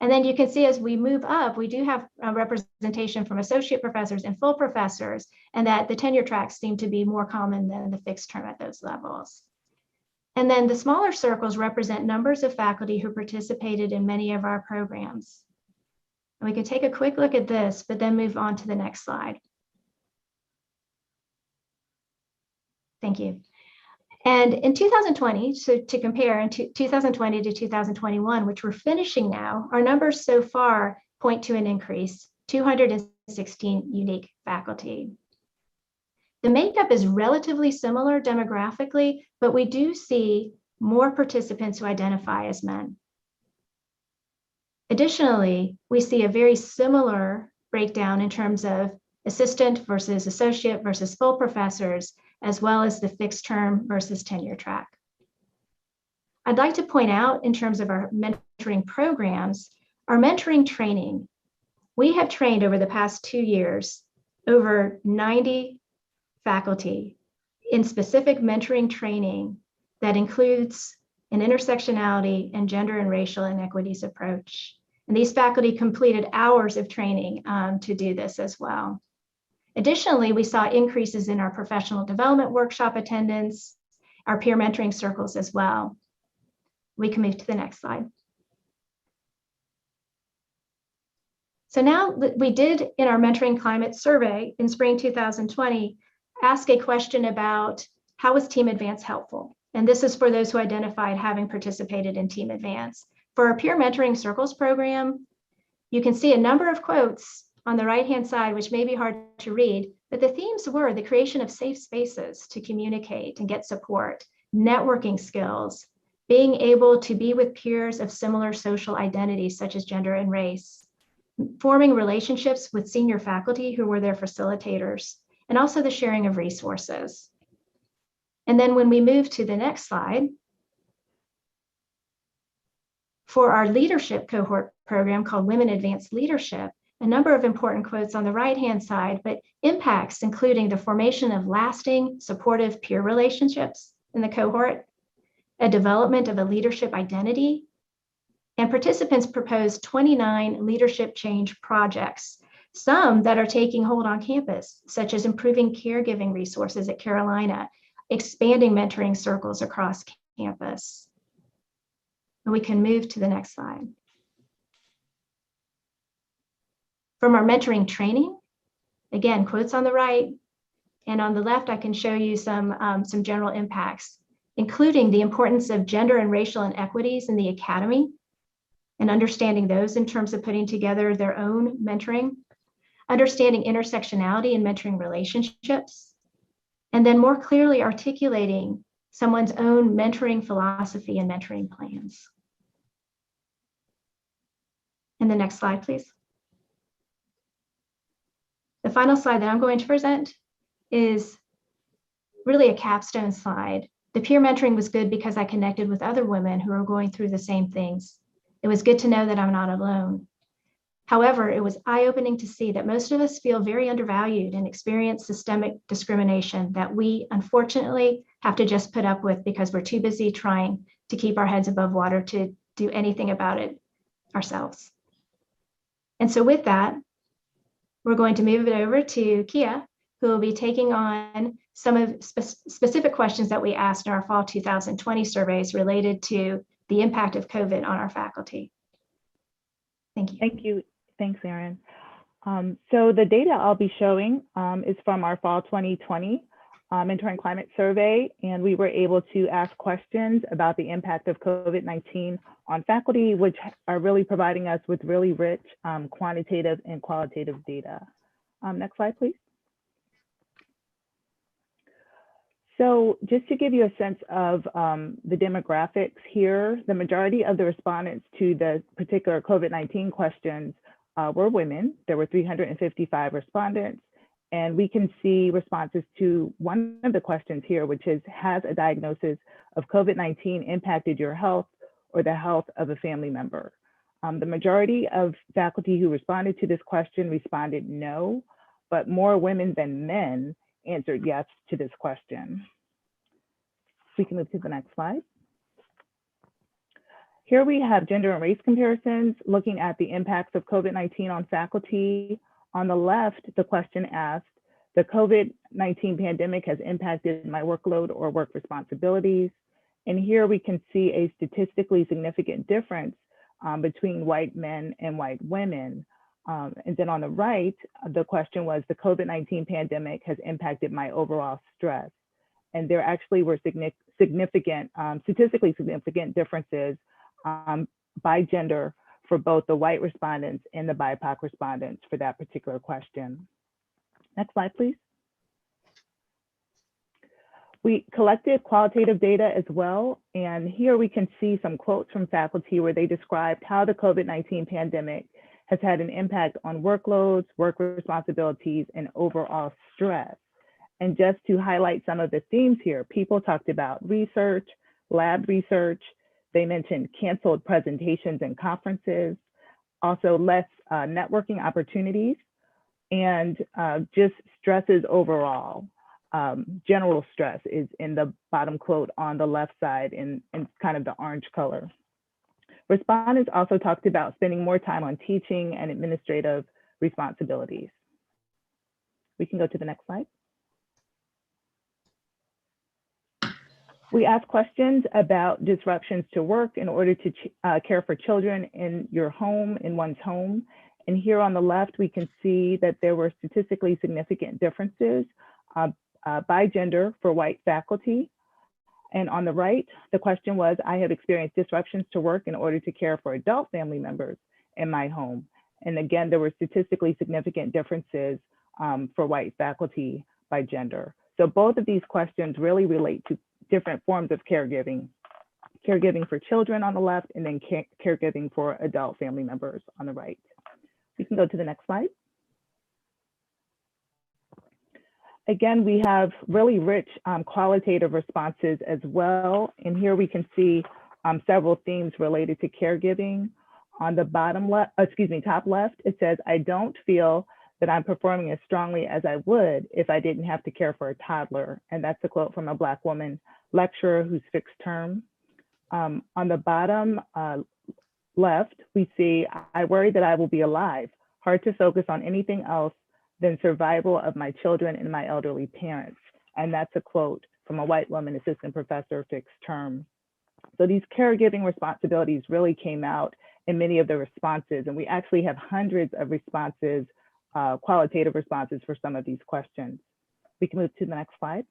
Speaker 8: And then you can see as we move up, we do have a representation from associate professors and full professors, and that the tenure tracks seem to be more common than the fixed term at those levels. And then the smaller circles represent numbers of faculty who participated in many of our programs. And we can take a quick look at this, but then move on to the next slide. Thank you. And in 2020, so to compare in 2020 to 2021, which we're finishing now, our numbers so far point to an increase, 216 unique faculty. The makeup is relatively similar demographically, but we do see more participants who identify as men. Additionally, we see a very similar breakdown in terms of assistant versus associate versus full professors, as well as the fixed term versus tenure track. I'd like to point out in terms of our mentoring programs, our mentoring training, we have trained over the past 2 years over 90 faculty in specific mentoring training that includes an intersectionality and gender and racial inequities approach. And these faculty completed hours of training to do this as well. Additionally, we saw increases in our professional development workshop attendance, our peer mentoring circles as well. We can move to the next slide. So now we did in our mentoring climate survey in spring 2020, ask a question about how was Team Advance helpful? And this is for those who identified having participated in Team Advance. For our peer mentoring circles program, you can see a number of quotes on the right-hand side, which may be hard to read, but the themes were the creation of safe spaces to communicate and get support, networking skills, being able to be with peers of similar social identities such as gender and race, forming relationships with senior faculty who were their facilitators, and also the sharing of resources. And then when we move to the next slide, for our leadership cohort program called Women Advanced Leadership, a number of important quotes on the right-hand side, but impacts including the formation of lasting, supportive peer relationships in the cohort, a development of a leadership identity, and participants proposed 29 leadership change projects, some that are taking hold on campus, such as improving caregiving resources at Carolina, expanding mentoring circles across campus. And we can move to the next slide. From our mentoring training, again, quotes on the right, and on the left, I can show you some general impacts, including the importance of gender and racial inequities in the academy, and understanding those in terms of putting together their own mentoring, understanding intersectionality in mentoring relationships, and then more clearly articulating someone's own mentoring philosophy and mentoring plans. And the next slide, please. The final slide that I'm going to present is really a capstone slide. The peer mentoring was good because I connected with other women who are going through the same things. It was good to know that I'm not alone. However, it was eye-opening to see that most of us feel very undervalued and experience systemic discrimination that we unfortunately have to just put up with because we're too busy trying to keep our heads above water to do anything about it ourselves. And so with that, we're going to move it over to Kia, who will be taking on some of specific questions that we asked in our fall 2020 surveys related to the impact of COVID on our faculty. Thank you.
Speaker 9: Thank you. Thanks, Erin. So the data I'll be showing is from our fall 2020 Mentoring Climate Survey, and we were able to ask questions about the impact of COVID-19 on faculty, which are really providing us with really rich quantitative and qualitative data. Next slide, please. So just to give you a sense of the demographics here, the majority of the respondents to the particular COVID-19 questions were women. There were 355 respondents, and we can see responses to one of the questions here, which is, has a diagnosis of COVID-19 impacted your health or the health of a family member? The majority of faculty who responded to this question responded no, but more women than men answered yes to this question. We can move to the next slide. Here we have gender and race comparisons looking at the impacts of COVID-19 on faculty. On the left, the question asked, the COVID-19 pandemic has impacted my workload or work responsibilities. And here we can see a statistically significant difference between white men and white women. And then on the right, the question was, the COVID-19 pandemic has impacted my overall stress. And there actually were statistically significant differences by gender for both the white respondents and the BIPOC respondents for that particular question. Next slide, please. We collected qualitative data as well, and here we can see some quotes from faculty where they described how the COVID-19 pandemic has had an impact on workloads, work responsibilities, and overall stress. And just to highlight some of the themes here, people talked about research, lab research. They mentioned canceled presentations and conferences, also less networking opportunities, and just stresses overall. General stress is in the bottom quote on the left side in kind of the orange color. Respondents also talked about spending more time on teaching and administrative responsibilities. We can go to the next slide. We asked questions about disruptions to work in order to care for children in your home, in one's home. And here on the left, we can see that there were statistically significant differences by gender for white faculty. And on the right, the question was, I have experienced disruptions to work in order to care for adult family members in my home. And again, there were statistically significant differences for white faculty by gender. So both of these questions really relate to different forms of caregiving. Caregiving for children on the left, and then caregiving for adult family members on the right. We can go to the next slide. Again, we have really rich qualitative responses as well. And here we can see several themes related to caregiving. On the bottom left, top left, it says, I don't feel that I'm performing as strongly as I would if I didn't have to care for a toddler. And that's a quote from a Black woman lecturer who's fixed term. On the bottom left, we see, I worry that I will be alive. Hard to focus on anything else than survival of my children and my elderly parents. And that's a quote from a white woman assistant professor fixed term. So these caregiving responsibilities really came out in many of the responses. And we actually have hundreds of responses, qualitative responses for some of these questions. We can move to the next slide.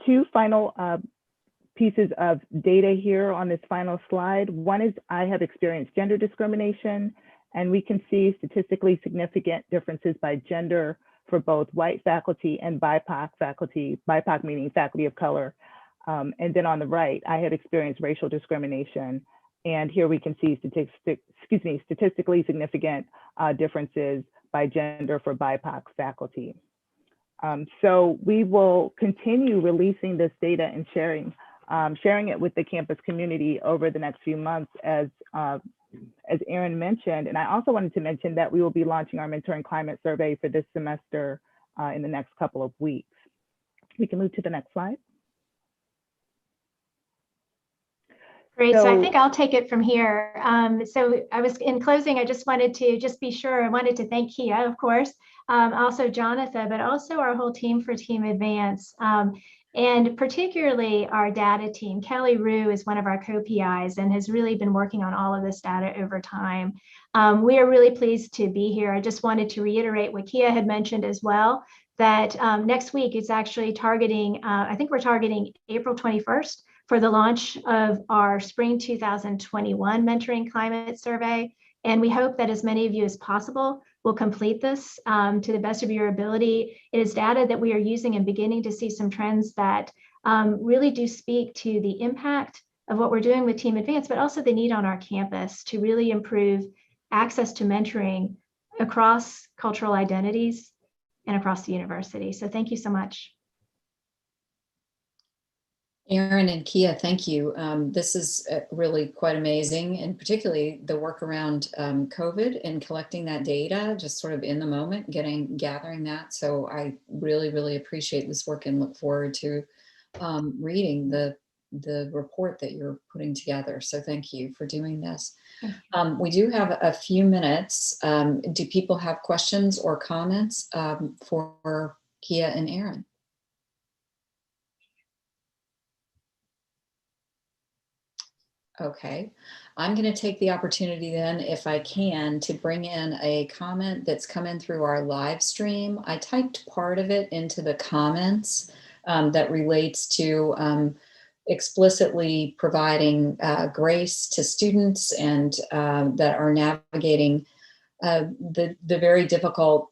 Speaker 9: Two final pieces of data here on this final slide. One is, I have experienced gender discrimination, and we can see statistically significant differences by gender for both white faculty and BIPOC faculty, BIPOC meaning faculty of color. And then on the right, I have experienced racial discrimination. And here we can see statistically significant differences by gender for BIPOC faculty. So we will continue releasing this data and sharing it with the campus community over the next few months as Erin mentioned. And I also wanted to mention that we will be launching our Mentoring Climate Survey for this semester in the next couple of weeks. We can move to the next slide.
Speaker 8: Great, so I think I'll take it from here. So in closing, I just wanted to be sure, I wanted to thank Kia, of course, also Jonathan, but also our whole team for Team Advance. And particularly our data team. Kelly Rue is one of our co-PIs and has really been working on all of this data over time. We are really pleased to be here. I just wanted to reiterate what Kia had mentioned as well, that next week it's actually targeting, I think we're targeting April 21st for the launch of our spring 2021 Mentoring Climate Survey. And we hope that as many of you as possible will complete this to the best of your ability. It is data that we are using and beginning to see some trends that really do speak to the impact of what we're doing with Team Advance, but also the need on our campus to really improve access to mentoring across cultural identities and across the university. So thank you so much.
Speaker 1: Erin and Kia, thank you. This is really quite amazing, and particularly the work around COVID and collecting that data just sort of in the moment, gathering that. So I really, really appreciate this work and look forward to reading the report that you're putting together. So thank you for doing this. We do have a few minutes. Do people have questions or comments for Kia and Erin? Okay, I'm going to take the opportunity then, if I can, to bring in a comment that's come in through our live stream. I typed part of it into the comments that relates to explicitly providing grace to students and that are navigating the very difficult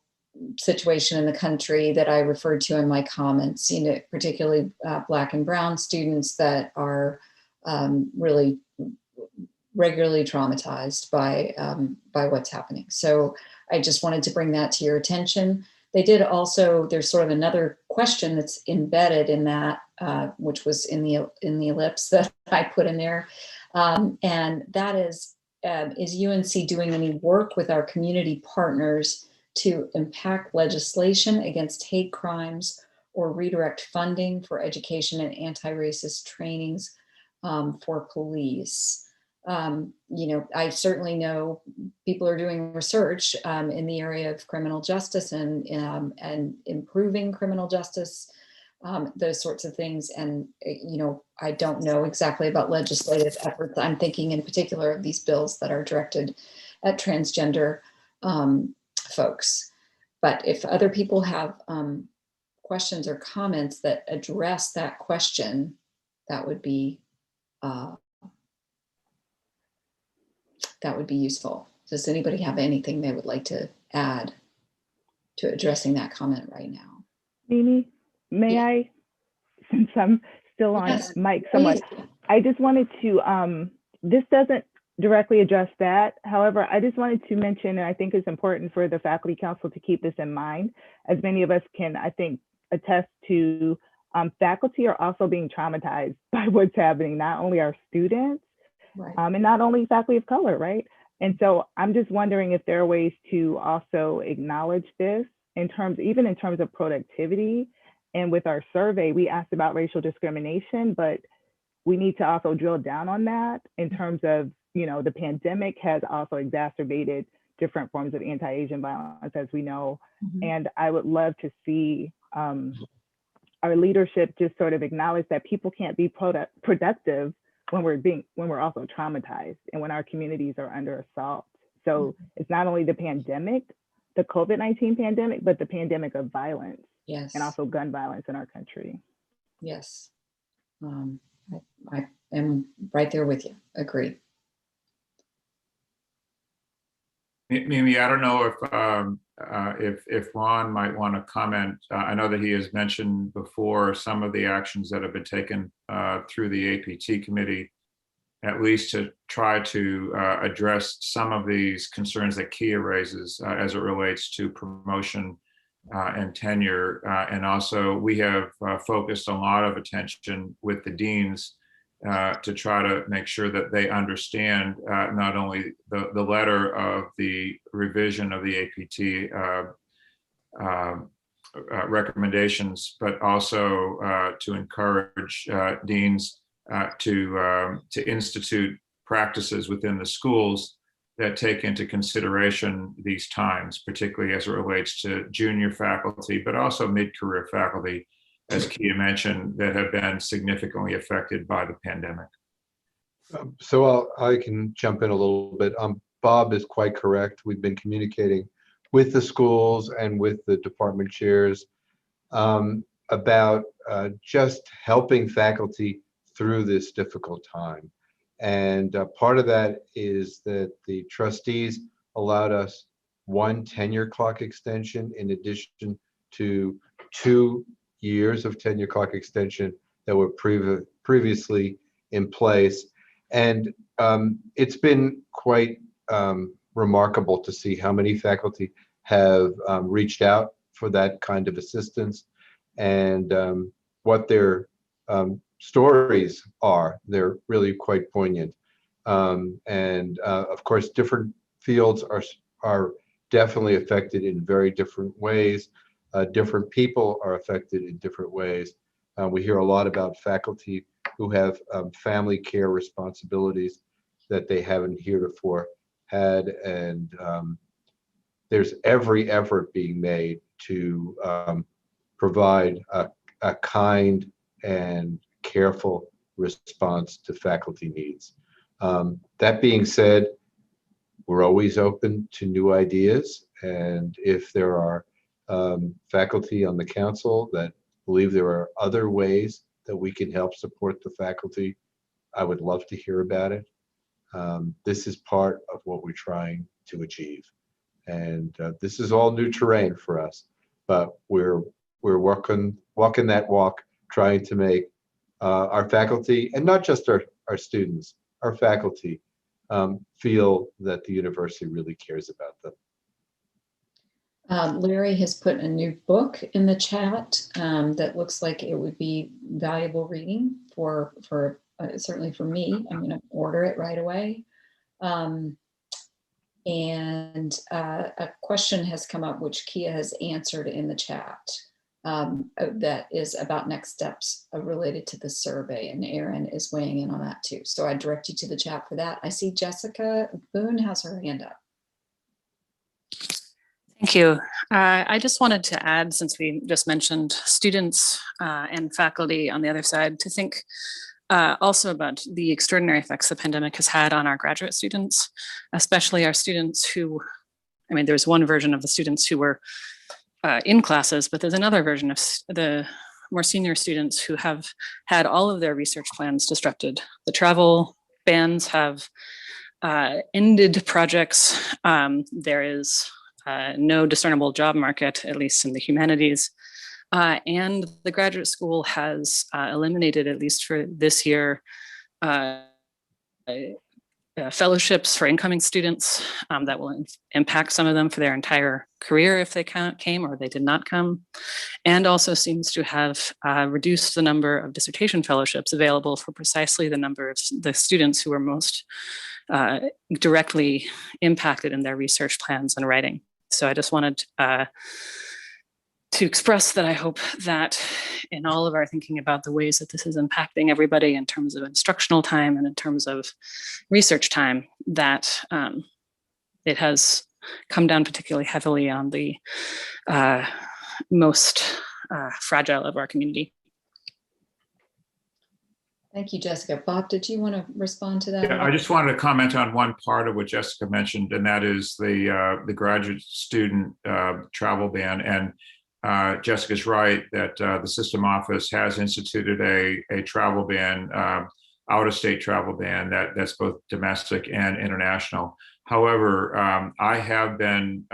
Speaker 1: situation in the country that I referred to in my comments, you know, particularly Black and Brown students that are really regularly traumatized by what's happening. So I just wanted to bring that to your attention. They did also, there's sort of another question that's embedded in that, which was in the ellipse that I put in there. And that is UNC doing any work with our community partners to impact legislation against hate crimes or redirect funding for education and anti-racist trainings for police? You know, I certainly know people are doing research in the area of criminal justice and improving criminal justice, those sorts of things. And, you know, I don't know exactly about legislative efforts. I'm thinking in particular of these bills that are directed at transgender folks. But if other people have questions or comments that address that question, that would be useful. Does anybody have anything they would like to add to addressing that comment right now?
Speaker 9: Mimi, may I, since I'm still on mic somewhat, I just wanted to, this doesn't directly address that. However, I just wanted to mention, and I think it's important for the faculty council to keep this in mind, as many of us can, I think, attest to, faculty are also being traumatized by what's happening, not only our students,
Speaker 1: Right.
Speaker 9: And not only faculty of color, right? And so I'm just wondering if there are ways to also acknowledge this in terms, even in terms of productivity. And with our survey, we asked about racial discrimination, but we need to also drill down on that in terms of, you know, the pandemic has also exacerbated different forms of anti-Asian violence, as we know.
Speaker 1: Mm-hmm.
Speaker 9: And I would love to see our leadership just sort of acknowledge that people can't be productive when we're also traumatized and when our communities are under assault. So it's not only the pandemic, the COVID-19 pandemic, but the pandemic of violence.
Speaker 1: Yes.
Speaker 9: And also gun violence in our country.
Speaker 1: Yes. I am right there with you. Agree.
Speaker 5: Mimi, I don't know if Ron might want to comment. I know that he has mentioned before some of the actions that have been taken through the APT committee, at least to try to address some of these concerns that Kia raises as it relates to promotion and tenure. And also we have focused a lot of attention with the deans to try to make sure that they understand not only the letter of the revision of the APT recommendations, but also to encourage deans to institute practices within the schools that take into consideration these times, particularly as it relates to junior faculty, but also mid-career faculty, as Kia mentioned, that have been significantly affected by the pandemic.
Speaker 10: So I can jump in a little bit. Bob is quite correct. We've been communicating with the schools and with the department chairs about just helping faculty through this difficult time. And part of that is that the trustees allowed us one tenure clock extension in addition to 2 years of tenure clock extension that were previously in place. And it's been quite remarkable to see how many faculty have reached out for that kind of assistance, and what their stories are. They're really quite poignant. And of course, different fields are definitely affected in very different ways. Different people are affected in different ways. We hear a lot about faculty who have family care responsibilities that they haven't heretofore had, and there's every effort being made to provide a kind and careful response to faculty needs. That being said, we're always open to new ideas, and if there are faculty on the council that believe there are other ways that we can help support the faculty, I would love to hear about it. This is part of what we're trying to achieve, and this is all new terrain for us, but we're walking that walk, trying to make our faculty, and not just our students, our faculty, feel that the university really cares about them.
Speaker 1: Larry has put a new book in the chat that looks like it would be valuable reading for certainly for me. I'm going to order it right away. And a question has come up, which Kia has answered in the chat, that is about next steps related to the survey, and Erin is weighing in on that too. So I direct you to the chat for that. I see Jessica Boone has her hand up.
Speaker 11: Thank you. I just wanted to add, since we just mentioned students and faculty on the other side, to think also about the extraordinary effects the pandemic has had on our graduate students, especially our students who, I mean, there's one version of the students who were in classes, but there's another version of the more senior students who have had all of their research plans disrupted. The travel bans have ended projects. There is no discernible job market, at least in the humanities. And the graduate school has eliminated, at least for this year, fellowships for incoming students that will impact some of them for their entire career if they came or they did not come, and also seems to have reduced the number of dissertation fellowships available for precisely the number of the students who were most directly impacted in their research plans and writing. So I just wanted to express that I hope that in all of our thinking about the ways that this is impacting everybody in terms of instructional time and in terms of research time, that it has come down particularly heavily on the most fragile of our community.
Speaker 1: Thank you, Jessica. Bob, did you want to respond to that?
Speaker 5: Yeah, I just wanted to comment on one part of what Jessica mentioned, and that is the graduate student travel ban. And Jessica's right that the system office has instituted a travel ban, out-of-state travel ban that's both domestic and international. However, I have been,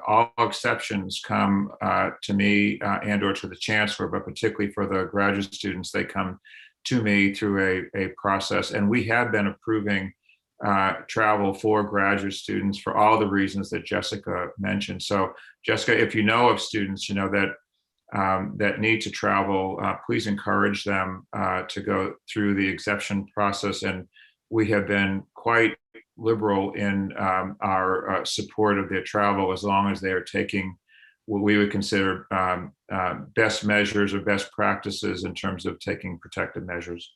Speaker 5: all exceptions come to me and or to the chancellor, but particularly for the graduate students, they come to me through a process. And we have been approving travel for graduate students for all the reasons that Jessica mentioned. So Jessica, if you know of students, you know, that need to travel, please encourage them to go through the exception process. And we have been quite liberal in our support of their travel, as long as they are taking what we would consider best measures or best practices in terms of taking protective measures.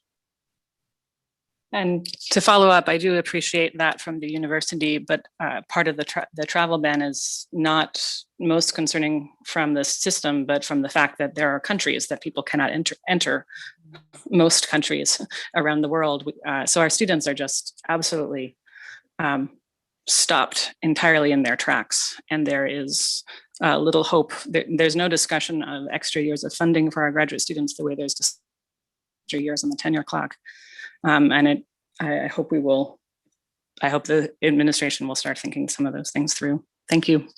Speaker 11: And to follow up, I do appreciate that from the university, but part of the travel ban is not most concerning from the system, but from the fact that there are countries that people cannot enter most countries around the world. So our students are just absolutely stopped entirely in their tracks. And there is little hope. There's no discussion of extra years of funding for our graduate students the way there's just extra years on the tenure clock. I hope the administration will start thinking some of those things through. Thank you.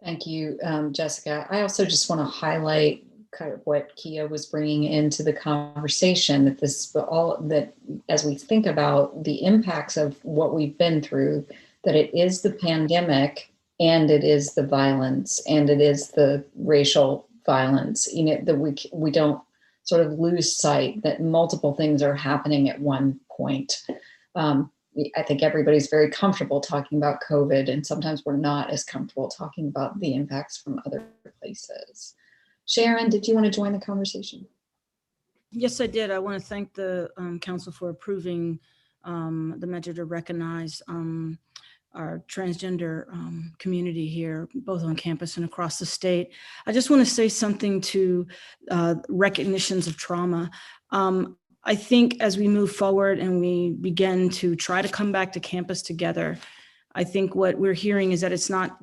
Speaker 1: Thank you, Jessica. I also just want to highlight kind of what Kia was bringing into the conversation, that as we think about the impacts of what we've been through, that it is the pandemic and it is the violence and it is the racial violence, that we don't sort of lose sight that multiple things are happening at one point. I think everybody's very comfortable talking about COVID, and sometimes we're not as comfortable talking about the impacts from other places. Sharon, did you want to join the conversation?
Speaker 12: Yes, I did. I want to thank the council for approving the measure to recognize our transgender community here, both on campus and across the state. I just want to say something to recognitions of trauma. I think as we move forward and we begin to try to come back to campus together, I think what we're hearing is that it's not,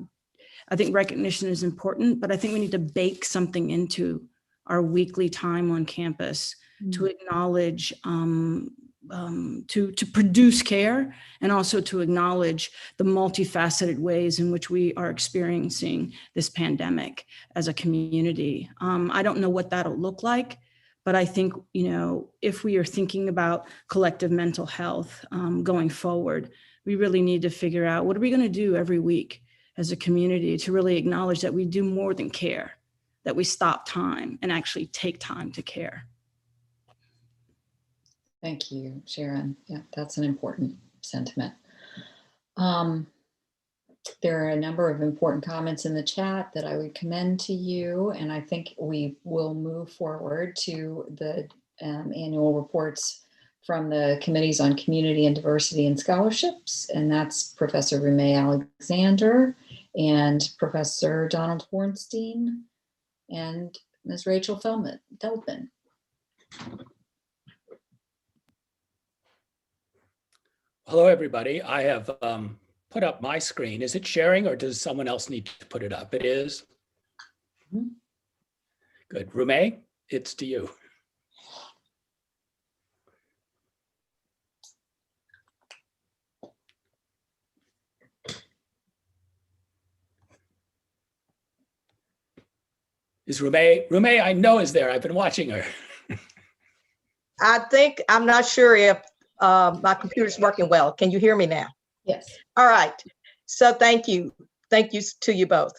Speaker 12: I think recognition is important, but I think we need to bake something into our weekly time on campus to acknowledge, to produce care, and also to acknowledge the multifaceted ways in which we are experiencing this pandemic as a community. I don't know what that'll look like, but I think, if we are thinking about collective mental health going forward, we really need to figure out what are we going to do every week as a community to really acknowledge that we do more than care, that we stop time and actually take time to care.
Speaker 1: Thank you, Sharon. Yeah, that's an important sentiment. There are a number of important comments in the chat that I would commend to you, and I think we will move forward to the annual reports from the Committees on Community and Diversity and Scholarships, and that's Professor Rumay Alexander and Professor Donald Hornstein and Ms. Rachel Feldman.
Speaker 13: Hello, everybody. I have put up my screen. Is it sharing, or does someone else need to put it up? It is. Good. Rumay, it's to you. Is Rumay, I know is there. I've been watching her.
Speaker 14: I'm not sure if my computer's working well. Can you hear me now?
Speaker 1: Yes.
Speaker 14: All right. So thank you. Thank you to you both.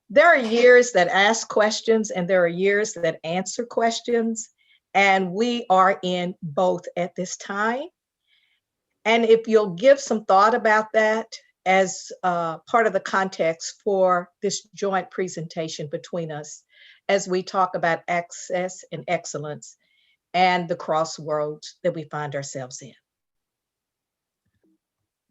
Speaker 14: There are years that ask questions and there are years that answer questions, and we are in both at this time. And if you'll give some thought about that as part of the context for this joint presentation between us, as we talk about access and excellence and the crossroads that we find ourselves in.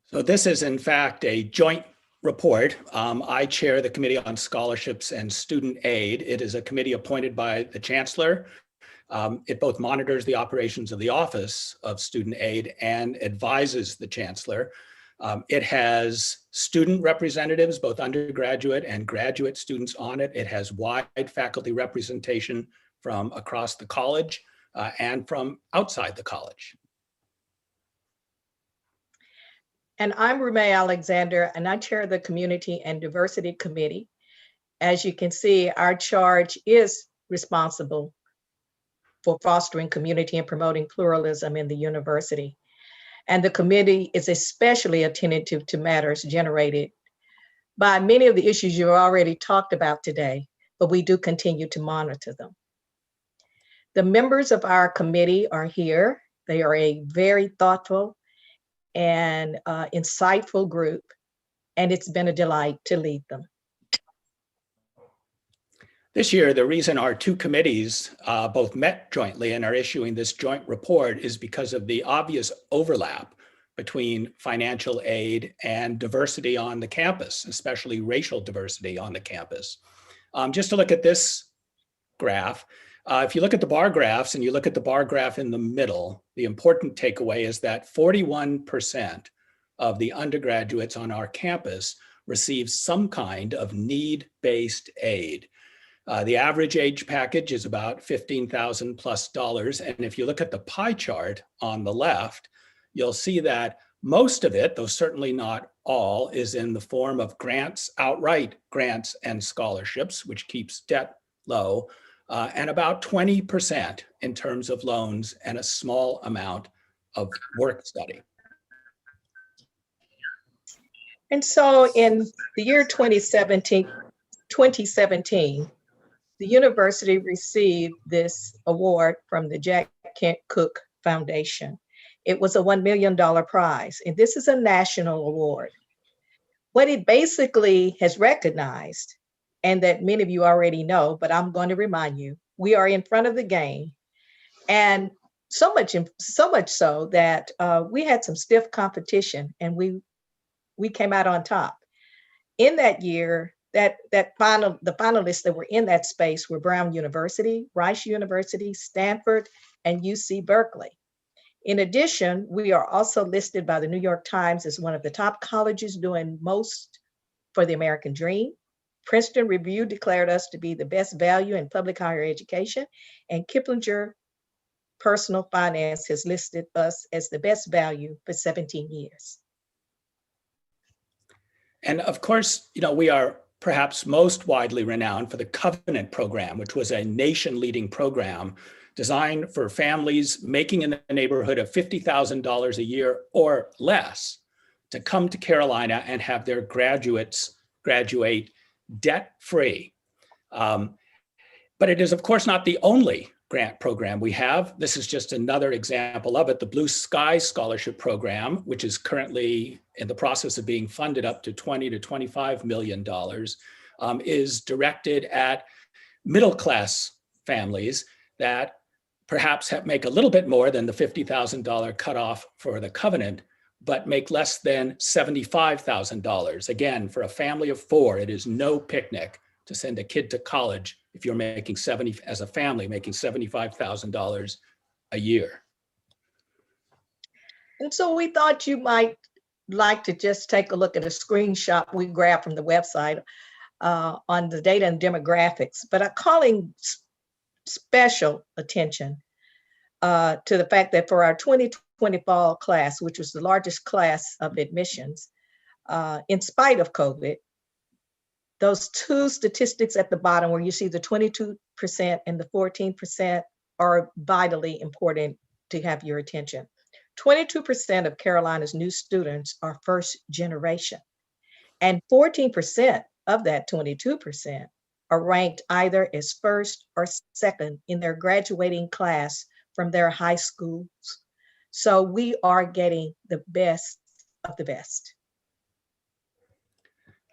Speaker 13: So this is in fact a joint report. I chair the Committee on Scholarships and Student Aid. It is a committee appointed by the Chancellor. It both monitors the operations of the Office of Student Aid and advises the Chancellor. It has student representatives, both undergraduate and graduate students on it. It has wide faculty representation from across the college and from outside the college.
Speaker 14: And I'm Rumay Alexander, and I chair the Community and Diversity Committee. As you can see, our charge is responsible for fostering community and promoting pluralism in the university. And the committee is especially attentive to matters generated by many of the issues you've already talked about today, but we do continue to monitor them. The members of our committee are here. They are a very thoughtful and insightful group, and it's been a delight to lead them.
Speaker 13: This year, the reason our two committees both met jointly and are issuing this joint report is because of the obvious overlap between financial aid and diversity on the campus, especially racial diversity on the campus. Just to look at this graph, if you look at the bar graphs and you look at the bar graph in the middle, the important takeaway is that 41% of the undergraduates on our campus receive some kind of need-based aid. The average age package is about $15,000 plus. And if you look at the pie chart on the left, you'll see that most of it, though certainly not all, is in the form of grants, outright grants and scholarships, which keeps debt low, and about 20% in terms of loans and a small amount of work study.
Speaker 14: And so in the year 2017, the university received this award from the Jack Kent Cooke Foundation. It was a $1 million prize, and this is a national award. What it basically has recognized, and that many of you already know, but I'm going to remind you, we are in front of the game, and so much so that we had some stiff competition, and we came out on top. In that year, the finalists that were in that space were Brown University, Rice University, Stanford, and UC Berkeley. In addition, we are also listed by the New York Times as one of the top colleges doing most for the American dream. Princeton Review declared us to be the best value in public higher education, and Kiplinger Personal Finance has listed us as the best value for 17 years.
Speaker 13: And of course, we are perhaps most widely renowned for the Covenant program, which was a nation-leading program designed for families making in the neighborhood of $50,000 a year or less to come to Carolina and have their graduates graduate debt-free. But it is, of course, not the only grant program we have. This is just another example of it. The Blue Sky Scholarship Program, which is currently in the process of being funded up to $20 to $25 million, is directed at middle-class families that perhaps make a little bit more than the $50,000 cutoff for the Covenant, but make less than $75,000. Again, for a family of four, it is no picnic to send a kid to college if you're making as a family, making $75,000 a year.
Speaker 14: And so we thought you might like to just take a look at a screenshot we grabbed from the website on the data and demographics, but I'm calling special attention to the fact that for our 2020 fall class, which was the largest class of admissions, in spite of COVID, those two statistics at the bottom where you see the 22% and the 14% are vitally important to have your attention. 22% of Carolina's new students are first generation, and 14% of that 22% are ranked either as first or second in their graduating class from their high schools. So we are getting the best of the best.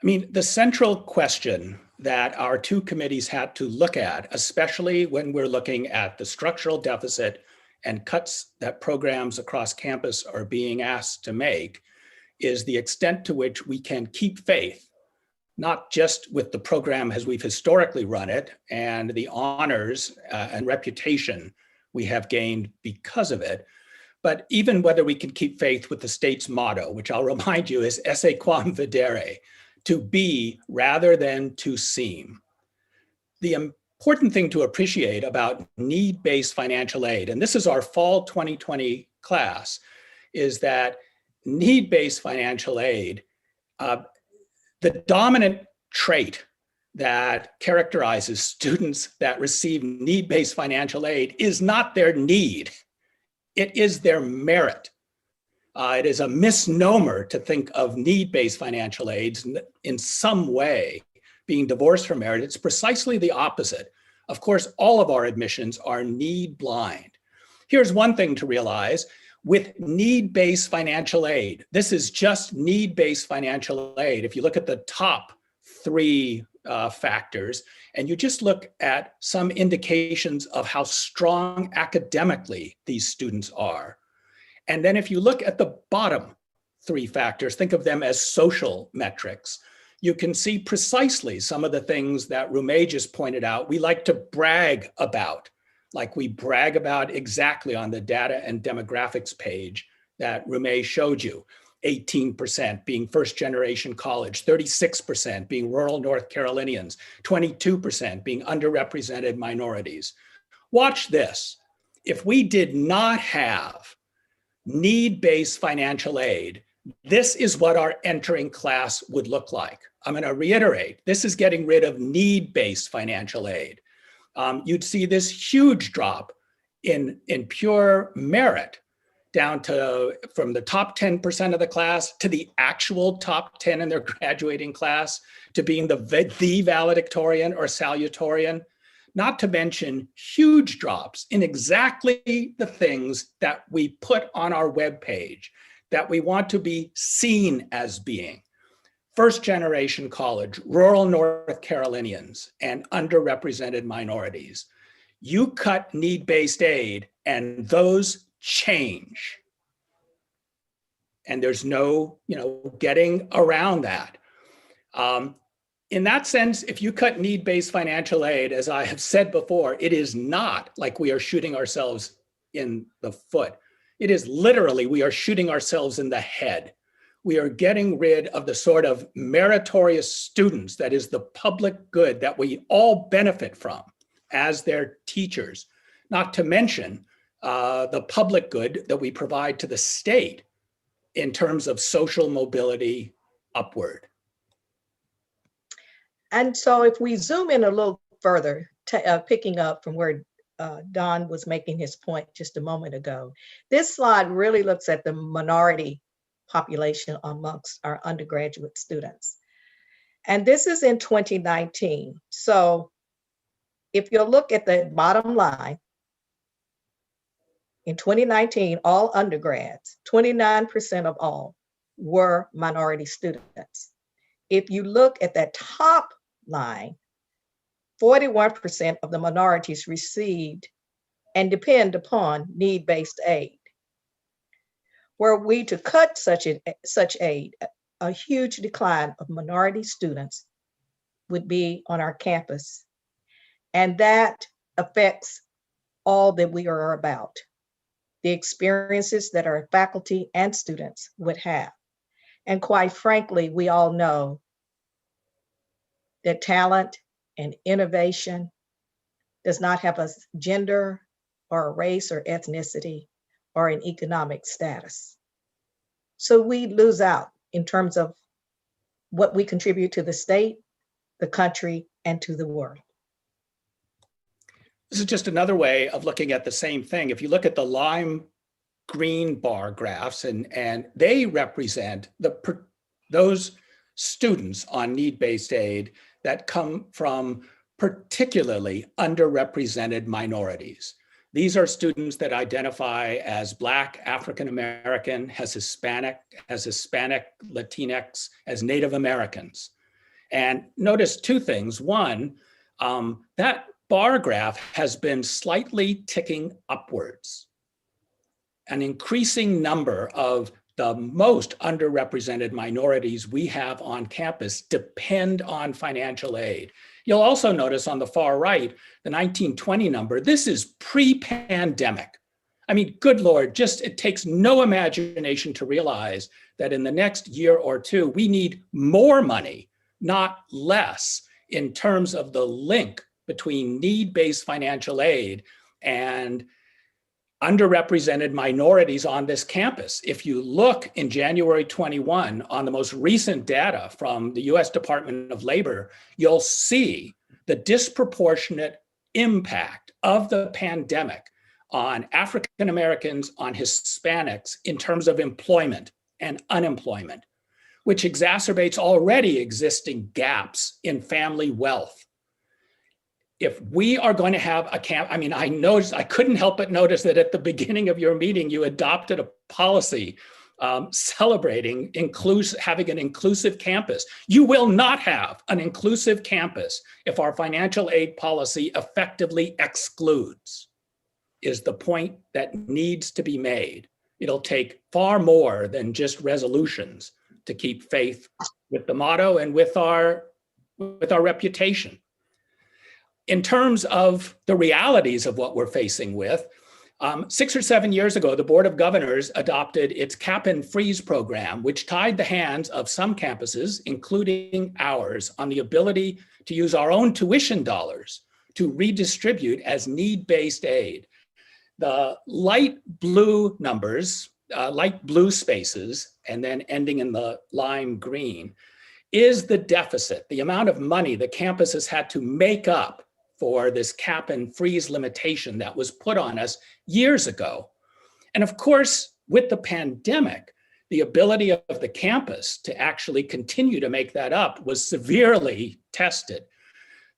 Speaker 13: I mean, the central question that our two committees had to look at, especially when we're looking at the structural deficit and cuts that programs across campus are being asked to make, is the extent to which we can keep faith, not just with the program as we've historically run it and the honors and reputation we have gained because of it, but even whether we can keep faith with the state's motto, which I'll remind you is esse quam videre, to be rather than to seem. The important thing to appreciate about need-based financial aid, and this is our fall 2020 class, is that need-based financial aid, the dominant trait that characterizes students that receive need-based financial aid is not their need, it is their merit. It is a misnomer to think of need-based financial aids in some way being divorced from merit. It's precisely the opposite. Of course, all of our admissions are need blind. Here's one thing to realize. With need-based financial aid, this is just need-based financial aid. If you look at the top three factors, and you just look at some indications of how strong academically these students are. And then if you look at the bottom 3 factors, think of them as social metrics, you can see precisely some of the things that Rumey just pointed out we like to brag about, like we brag about exactly on the data and demographics page that Rumey showed you. 18% being first generation college, 36% being rural North Carolinians, 22% being underrepresented minorities. Watch this. If we did not have need-based financial aid, this is what our entering class would look like. I'm going to reiterate, this is getting rid of need-based financial aid. You'd see this huge drop in pure merit down to from the top 10% of the class to the actual top 10 in their graduating class to being the valedictorian or salutatorian, not to mention huge drops in exactly the things that we put on our webpage that we want to be seen as being. First generation college, rural North Carolinians, and underrepresented minorities. You cut need-based aid and those change. And there's no, getting around that. In that sense, if you cut need-based financial aid, as I have said before, it is not like we are shooting ourselves in the foot. It is literally, we are shooting ourselves in the head. We are getting rid of the sort of meritorious students that is the public good that we all benefit from as their teachers, not to mention the public good that we provide to the state in terms of social mobility upward.
Speaker 14: And so if we zoom in a little further, picking up from where Don was making his point just a moment ago, this slide really looks at the minority population amongst our undergraduate students. And this is in 2019. So if you look at the bottom line, in 2019, all undergrads, 29% of all, were minority students. If you look at that top line, 41% of the minorities received and depend upon need-based aid. Were we to cut such aid, a huge decline of minority students would be on our campus. And that affects all that we are about, the experiences that our faculty and students would have. And quite frankly, we all know that talent and innovation does not have a gender or a race or ethnicity or an economic status. So we lose out in terms of what we contribute to the state, the country, and to the world.
Speaker 13: This is just another way of looking at the same thing. If you look at the lime green bar graphs, and they represent those students on need-based aid that come from particularly underrepresented minorities. These are students that identify as Black, African American, as Hispanic, Latinx, as Native Americans. And notice 2 things. One, that bar graph has been slightly ticking upwards. An increasing number of the most underrepresented minorities we have on campus depend on financial aid. You'll also notice on the far right, the 1920 number, this is pre-pandemic. I mean, good Lord, it takes no imagination to realize that in the next year or 2, we need more money, not less, in terms of the link between need-based financial aid and underrepresented minorities on this campus. If you look in January 21 on the most recent data from the US Department of Labor, you'll see the disproportionate impact of the pandemic on African Americans, on Hispanics in terms of employment and unemployment, which exacerbates already existing gaps in family wealth. If we are going to have a camp, I couldn't help but notice that at the beginning of your meeting, you adopted a policy celebrating having an inclusive campus. You will not have an inclusive campus if our financial aid policy effectively excludes, is the point that needs to be made. It'll take far more than just resolutions to keep faith with the motto and with our reputation. In terms of the realities of what we're facing with, 6 or 7 years ago, the Board of Governors adopted its cap and freeze program, which tied the hands of some campuses, including ours, on the ability to use our own tuition dollars to redistribute as need-based aid. The light blue numbers, light blue spaces, and then ending in the lime green, is the deficit, the amount of money the campuses had to make up for this cap and freeze limitation that was put on us years ago. And of course, with the pandemic, the ability of the campus to actually continue to make that up was severely tested.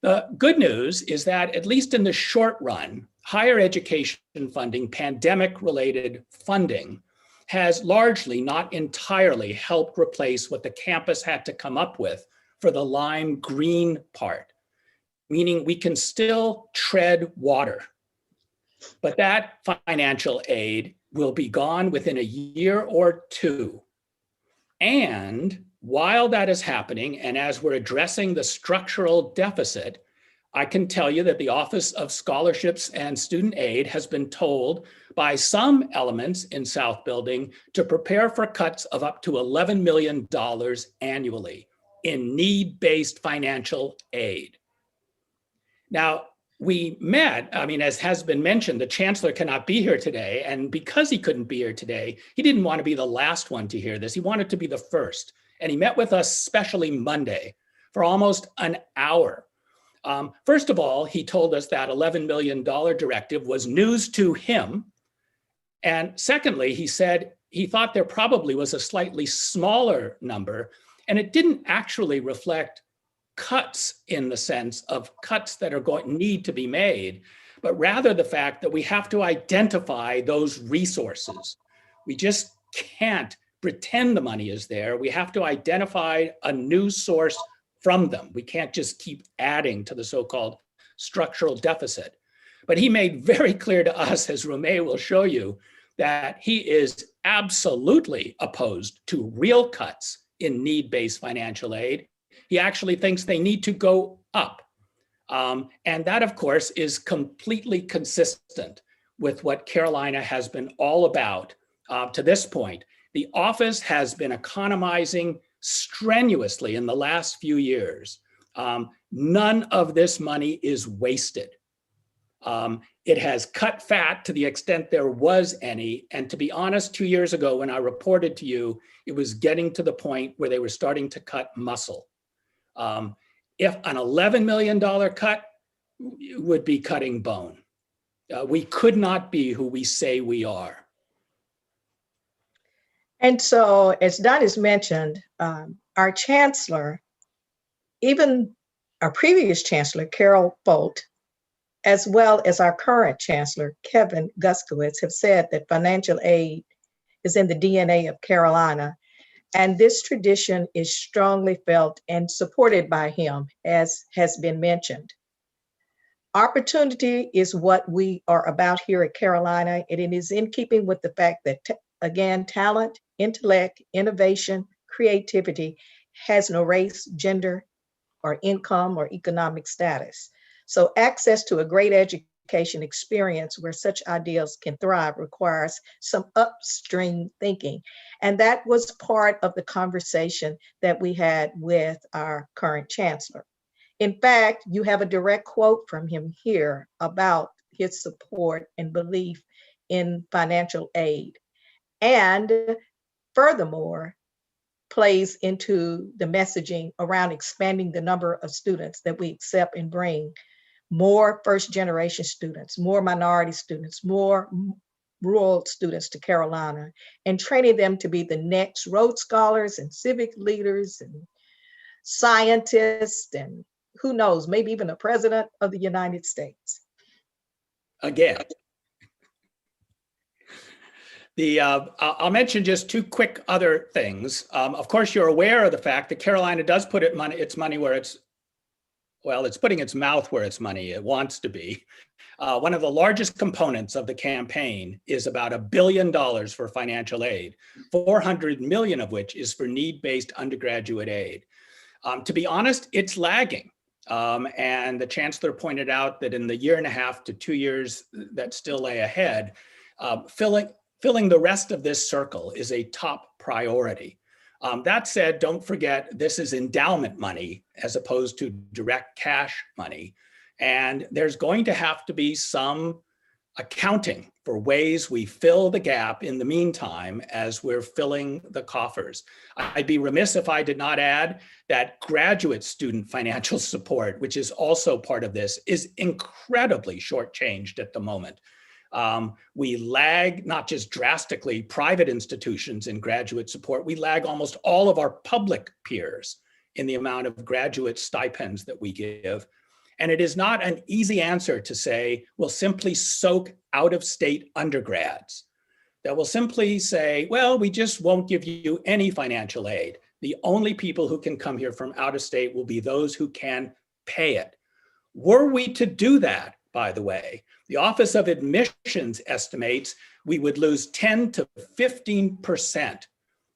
Speaker 13: The good news is that, at least in the short run, higher education funding, pandemic-related funding, has largely, not entirely, helped replace what the campus had to come up with for the lime green part, meaning we can still tread water. But that financial aid will be gone within a year or two. And while that is happening, and as we're addressing the structural deficit, I can tell you that the Office of Scholarships and Student Aid has been told by some elements in South Building to prepare for cuts of up to $11 million annually in need-based financial aid. Now, we met, as has been mentioned, the chancellor cannot be here today. And because he couldn't be here today, he didn't want to be the last one to hear this. He wanted to be the first. And he met with us specially Monday for almost an hour. First of all, he told us that $11 million directive was news to him. And secondly, he said he thought there probably was a slightly smaller number, and it didn't actually reflect cuts in the sense of cuts that are need to be made, but rather the fact that we have to identify those resources. We just can't pretend the money is there. We have to identify a new source from them. We can't just keep adding to the so-called structural deficit. But he made very clear to us, as Romeo will show you, that he is absolutely opposed to real cuts in need-based financial aid. He actually thinks they need to go up. And that, of course, is completely consistent with what Carolina has been all about to this point. The office has been economizing strenuously in the last few years. None of this money is wasted. It has cut fat to the extent there was any. And to be honest, 2 years ago, when I reported to you, it was getting to the point where they were starting to cut muscle. If an $11 million cut would be cutting bone. We could not be who we say we are.
Speaker 14: And so, as Donnie's mentioned, our chancellor, even our previous chancellor, Carol Folt, as well as our current chancellor, Kevin Guskowitz, have said that financial aid is in the DNA of Carolina. And this tradition is strongly felt and supported by him, as has been mentioned. Opportunity is what we are about here at Carolina, and it is in keeping with the fact that, again, talent, intellect, innovation, creativity has no race, gender, or income or economic status. So access to a great education experience where such ideals can thrive requires some upstream thinking. And that was part of the conversation that we had with our current chancellor. In fact, you have a direct quote from him here about his support and belief in financial aid. And furthermore, plays into the messaging around expanding the number of students that we accept and bring. More first-generation students, more minority students, more rural students to Carolina, and training them to be the next Rhodes Scholars and civic leaders and scientists and who knows, maybe even the President of the United States.
Speaker 13: Again. I'll mention just two quick other things. Of course, you're aware of the fact that Carolina does put its money where it's putting its mouth where its money it wants to be. One of the largest components of the campaign is about $1 billion for financial aid, 400 million of which is for need-based undergraduate aid. To be honest, it's lagging. And the chancellor pointed out that in the 1.5 to 2 years that still lay ahead, filling the rest of this circle is a top priority. That said, don't forget, this is endowment money as opposed to direct cash money. And there's going to have to be some accounting for ways we fill the gap in the meantime as we're filling the coffers. I'd be remiss if I did not add that graduate student financial support, which is also part of this, is incredibly shortchanged at the moment. We lag not just drastically private institutions in graduate support, we lag almost all of our public peers in the amount of graduate stipends that we give. And it is not an easy answer to say, we'll simply soak out-of-state undergrads. That will simply say, well, we just won't give you any financial aid. The only people who can come here from out of state will be those who can pay it. Were we to do that, by the way, the Office of Admissions estimates we would lose 10 to 15%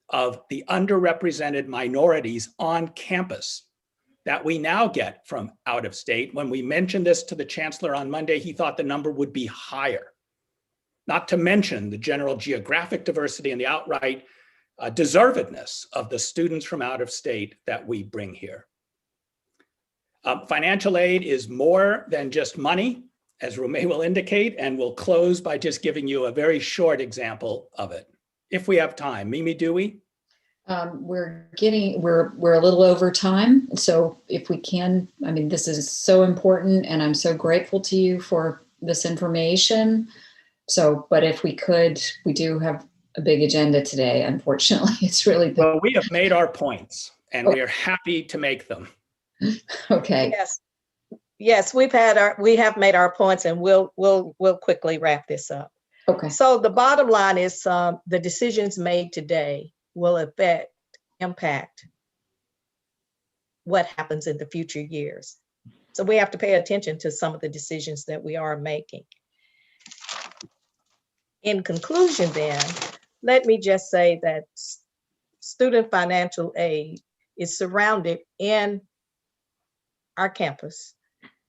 Speaker 13: of the underrepresented minorities on campus that we now get from out of state. When we mentioned this to the chancellor on Monday, he thought the number would be higher. Not to mention the general geographic diversity and the outright deservedness of the students from out of state that we bring here. Financial aid is more than just money, as Rumey will indicate, and we'll close by just giving you a very short example of it, if we have time. Mimi, do we?
Speaker 1: We're a little over time. So if we can, I mean, this is so important and I'm so grateful to you for this information. So, but if we could, we do have a big agenda today. Unfortunately, it's really big.
Speaker 13: Well, we have made our points and we are happy to make them.
Speaker 1: Okay.
Speaker 14: Yes, we have made our points and we'll quickly wrap this up.
Speaker 1: Okay.
Speaker 14: So the bottom line is the decisions made today will impact what happens in the future years. So we have to pay attention to some of the decisions that we are making. In conclusion then, let me just say that student financial aid is surrounded in our campus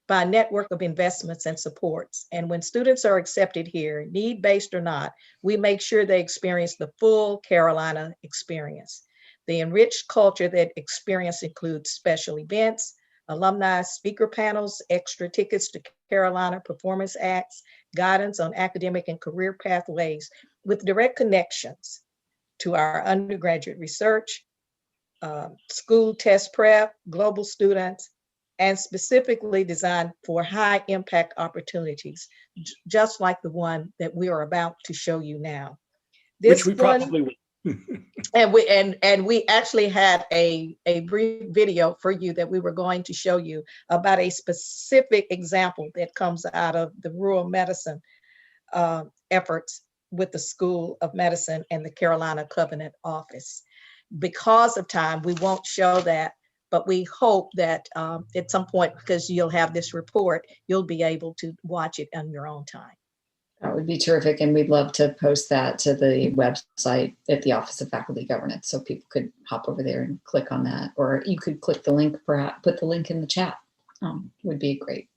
Speaker 14: by a network of investments and supports. And when students are accepted here, need-based or not, we make sure they experience the full Carolina experience. The enriched culture that experience includes special events, alumni speaker panels, extra tickets to Carolina performance acts, guidance on academic and career pathways with direct connections to our undergraduate research, school test prep, global students, and specifically designed for high impact opportunities, just like the one that we are about to show you now.
Speaker 13: Which we probably will.
Speaker 14: And we actually had a brief video for you that we were going to show you about a specific example that comes out of the rural medicine efforts with the School of Medicine and the Carolina Covenant Office. Because of time, we won't show that, but we hope that at some point, because you'll have this report, you'll be able to watch it on your own time.
Speaker 1: That would be terrific. And we'd love to post that to the website at the Office of Faculty Governance so people could hop over there and click on that. Or you could click the link, perhaps put the link in the chat. Would be a great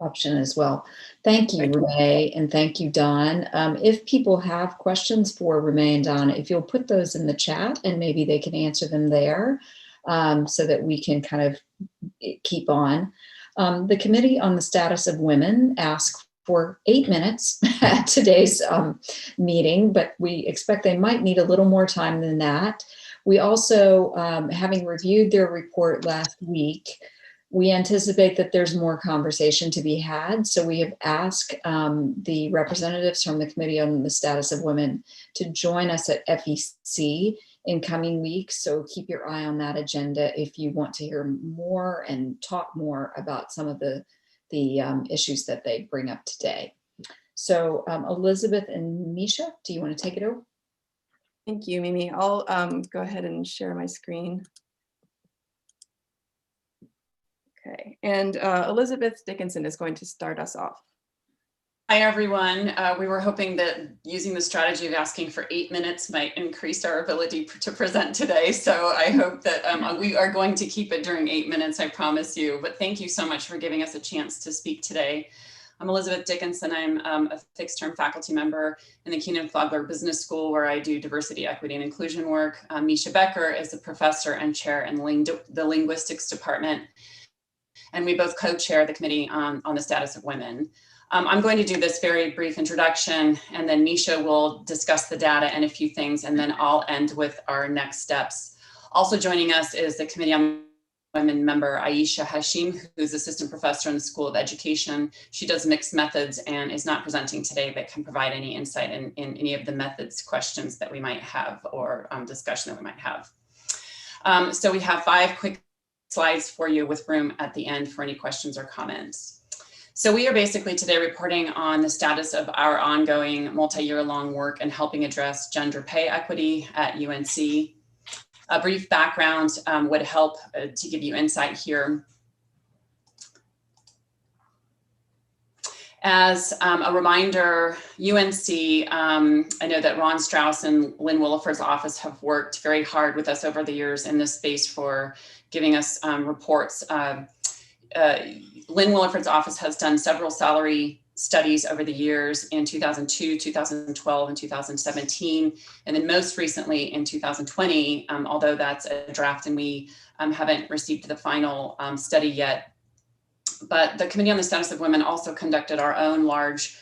Speaker 1: option as well. Thank you, Rumey, and thank you, Don. If people have questions for Rumey and Don, if you'll put those in the chat and maybe they can answer them there so that we can kind of keep on. The Committee on the Status of Women asked for 8 minutes at today's meeting, but we expect they might need a little more time than that. We also, having reviewed their report last week, we anticipate that there's more conversation to be had. So we have asked the representatives from the Committee on the Status of Women to join us at FEC in coming weeks. So keep your eye on that agenda if you want to hear more and talk more about some of the issues that they bring up today. So Elizabeth and Misha, do you want to take it
Speaker 15: Thank you, Mimi. I'll go ahead and share my screen. Okay, and Elizabeth Dickinson is going to start us off.
Speaker 16: Hi, everyone. We were hoping that using the strategy of asking for 8 minutes might increase our ability to present today. So I hope that we are going to keep it during 8 minutes, I promise you. But thank you so much for giving us a chance to speak today. I'm Elizabeth Dickinson. I'm a fixed-term faculty member in the Keenan-Flagler Business School, where I do diversity, equity, and inclusion work. Misha Becker is a professor and chair in the linguistics department. And we both co-chair the committee on the status of women. I'm going to do this very brief introduction, and then Misha will discuss the data and a few things, and then I'll end with our next steps. Also joining us is the Committee on Women member Aisha Hashim, who's assistant professor in the School of Education. She does mixed methods and is not presenting today, but can provide any insight in any of the methods questions that we might have or discussion that we might have. So we have 5 quick slides for you with room at the end for any questions or comments. So we are basically today reporting on the status of our ongoing multi-year long work in helping address gender pay equity at UNC. A brief background would help to give you insight here. As a reminder, UNC, I know that Ron Strauss and Lynn Williford's office have worked very hard with us over the years in this space for giving us reports. Lynn Williford's office has done several salary studies over the years in 2002, 2012, and 2017. And then most recently in 2020, although that's a draft and we haven't received the final study yet. But the Committee on the Status of Women also conducted our own large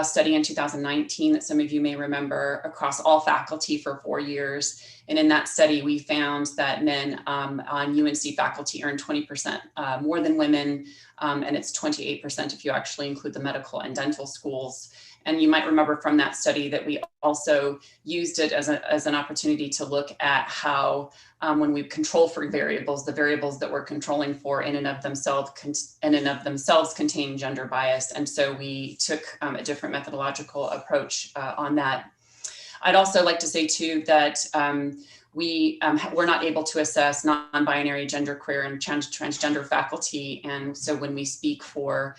Speaker 16: study in 2019 that some of you may remember across all faculty for 4 years. And in that study, we found that men on UNC faculty earn 20% more than women, and it's 28% if you actually include the medical and dental schools. And you might remember from that study that we also used it as an opportunity to look at how when we control for variables, the variables that we're controlling for in and of themselves contain gender bias. And so we took a different methodological approach on that. I'd also like to say too that we're not able to assess non-binary, genderqueer, and transgender faculty. And so when we speak for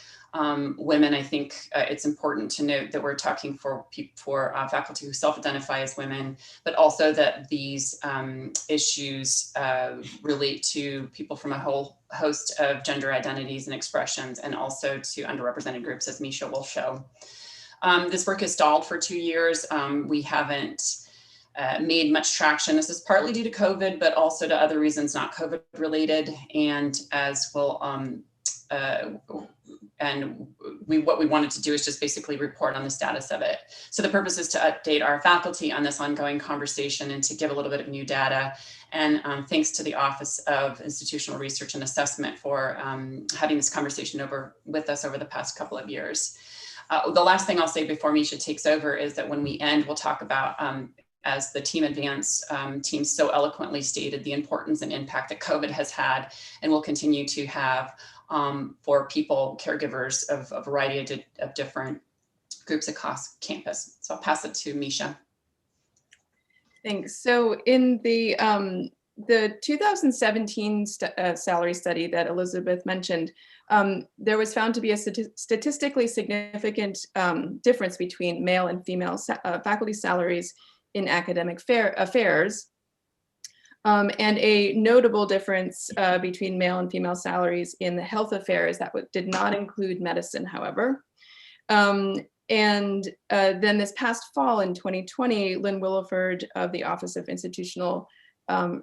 Speaker 16: women, I think it's important to note that we're talking for faculty who self-identify as women, but also that these issues relate to people from a whole host of gender identities and expressions, and also to underrepresented groups, as Misha will show. This work has stalled for 2 years. We haven't made much traction. This is partly due to COVID, but also to other reasons not COVID related. And as we'll, what we wanted to do is just basically report on the status of it. So the purpose is to update our faculty on this ongoing conversation and to give a little bit of new data. And thanks to the Office of Institutional Research and Assessment for having this conversation with us over the past couple of years. The last thing I'll say before Misha takes over is that when we end, we'll talk about, as the Team Advance team so eloquently stated, the importance and impact that COVID has had and will continue to have for people, caregivers of a variety of different groups across campus. So I'll pass it to Misha.
Speaker 15: Thanks. So in the 2017 salary study that Elizabeth mentioned, there was found to be a statistically significant difference between male and female faculty salaries in academic affairs, and a notable difference between male and female salaries in the health affairs that did not include medicine, however. And then this past fall in 2020, Lynn Williford of the Office of Institutional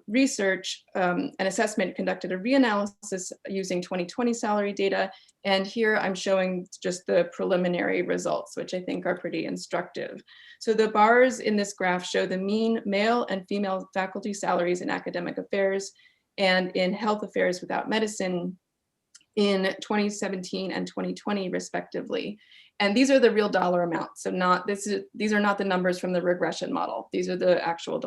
Speaker 15: Research and Assessment conducted a reanalysis using 2020 salary data. And here I'm showing just the preliminary results, which I think are pretty instructive. So the bars in this graph show the mean male and female faculty salaries in academic affairs and in health affairs without medicine in 2017 and 2020 respectively. And these are the real dollar amounts. So these are not the numbers from the regression model. These are the actual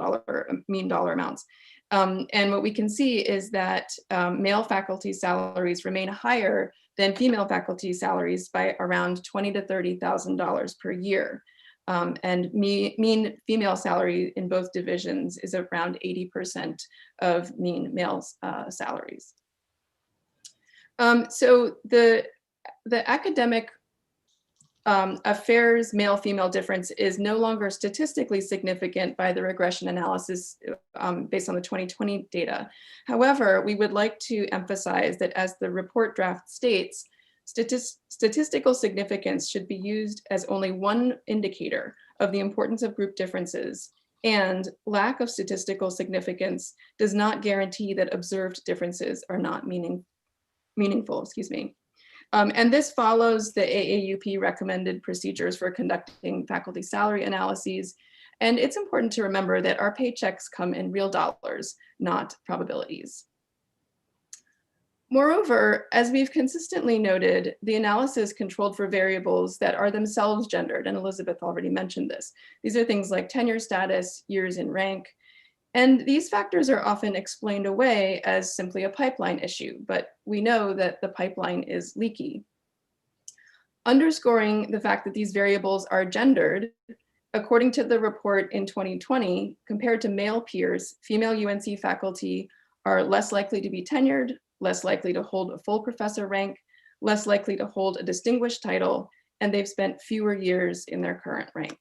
Speaker 15: mean dollar amounts. And what we can see is that male faculty salaries remain higher than female faculty salaries by around $20,000 to $30,000 per year. And mean female salary in both divisions is around 80% of mean male salaries. So the academic affairs male-female difference is no longer statistically significant by the regression analysis based on the 2020 data. However, we would like to emphasize that as the report draft states, statistical significance should be used as only one indicator of the importance of group differences, and lack of statistical significance does not guarantee that observed differences are not meaningful. And this follows the AAUP recommended procedures for conducting faculty salary analyses. And it's important to remember that our paychecks come in real dollars, not probabilities. Moreover, as we've consistently noted, the analysis controlled for variables that are themselves gendered, and Elizabeth already mentioned this. These are things like tenure status, years in rank, and these factors are often explained away as simply a pipeline issue, but we know that the pipeline is leaky. Underscoring the fact that these variables are gendered, according to the report in 2020, compared to male peers, female UNC faculty are less likely to be tenured, less likely to hold a full professor rank, less likely to hold a distinguished title, and they've spent fewer years in their current rank.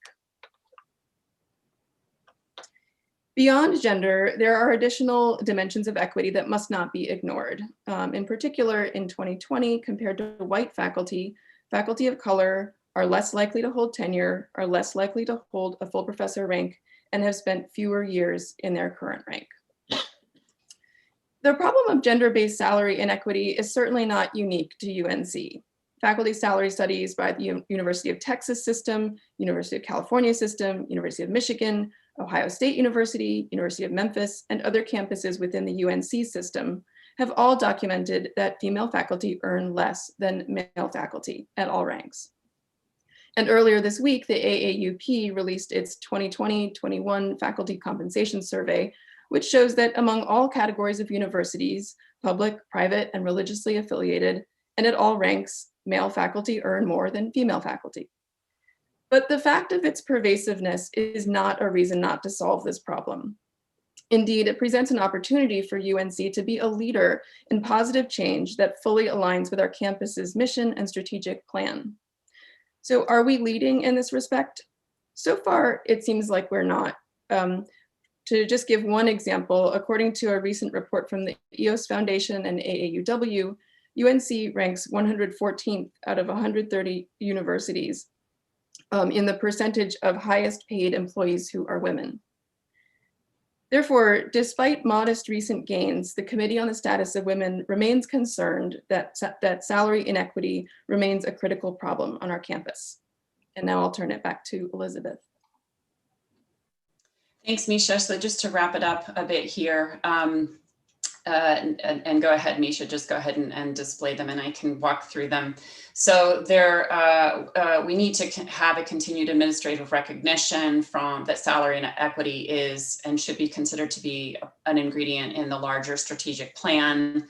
Speaker 15: Beyond gender, there are additional dimensions of equity that must not be ignored. In particular, in 2020, compared to white faculty, faculty of color are less likely to hold tenure, are less likely to hold a full professor rank, and have spent fewer years in their current rank. The problem of gender-based salary inequity is certainly not unique to UNC. Faculty salary studies by the University of Texas system, University of California system, University of Michigan, Ohio State University, University of Memphis, and other campuses within the UNC system have all documented that female faculty earn less than male faculty at all ranks. And earlier this week, the AAUP released its 2020-21 faculty compensation survey, which shows that among all categories of universities, public, private, and religiously affiliated, and at all ranks, male faculty earn more than female faculty. But the fact of its pervasiveness is not a reason not to solve this problem. Indeed, it presents an opportunity for UNC to be a leader in positive change that fully aligns with our campus's mission and strategic plan. So are we leading in this respect? So far, it seems like we're not. To just give one example, according to a recent report from the EOS Foundation and AAUW, UNC ranks 114th out of 130 universities in the percentage of highest paid employees who are women. Therefore, despite modest recent gains, the Committee on the Status of Women remains concerned that salary inequity remains a critical problem on our campus. And now I'll turn it back to Elizabeth.
Speaker 16: Thanks, Misha. So just to wrap it up a bit here, and go ahead, Misha, just go ahead and display them and I can walk through them. So we need to have a continued administrative recognition that salary and equity is and should be considered to be an ingredient in the larger strategic plan.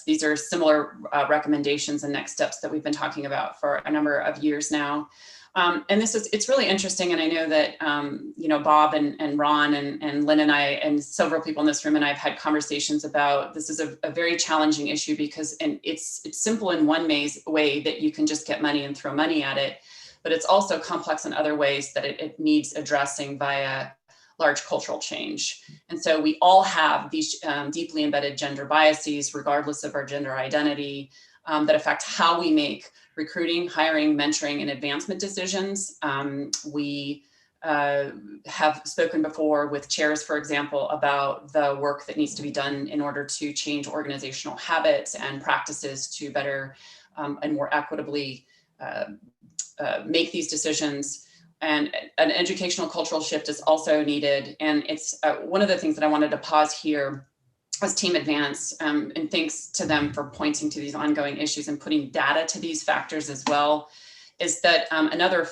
Speaker 16: These are similar recommendations and next steps that we've been talking about for a number of years now. And it's really interesting. And I know that, Bob and Ron and Lynn and I and several people in this room and I have had conversations about this is a very challenging issue because it's simple in one way that you can just get money and throw money at it, but it's also complex in other ways that it needs addressing via large cultural change. And so we all have these deeply embedded gender biases, regardless of our gender identity, that affect how we make recruiting, hiring, mentoring, and advancement decisions. We have spoken before with chairs, for example, about the work that needs to be done in order to change organizational habits and practices to better and more equitably make these decisions. And an educational cultural shift is also needed. And it's one of the things that I wanted to pause here as Team Advance, and thanks to them for pointing to these ongoing issues and putting data to these factors as well, is that another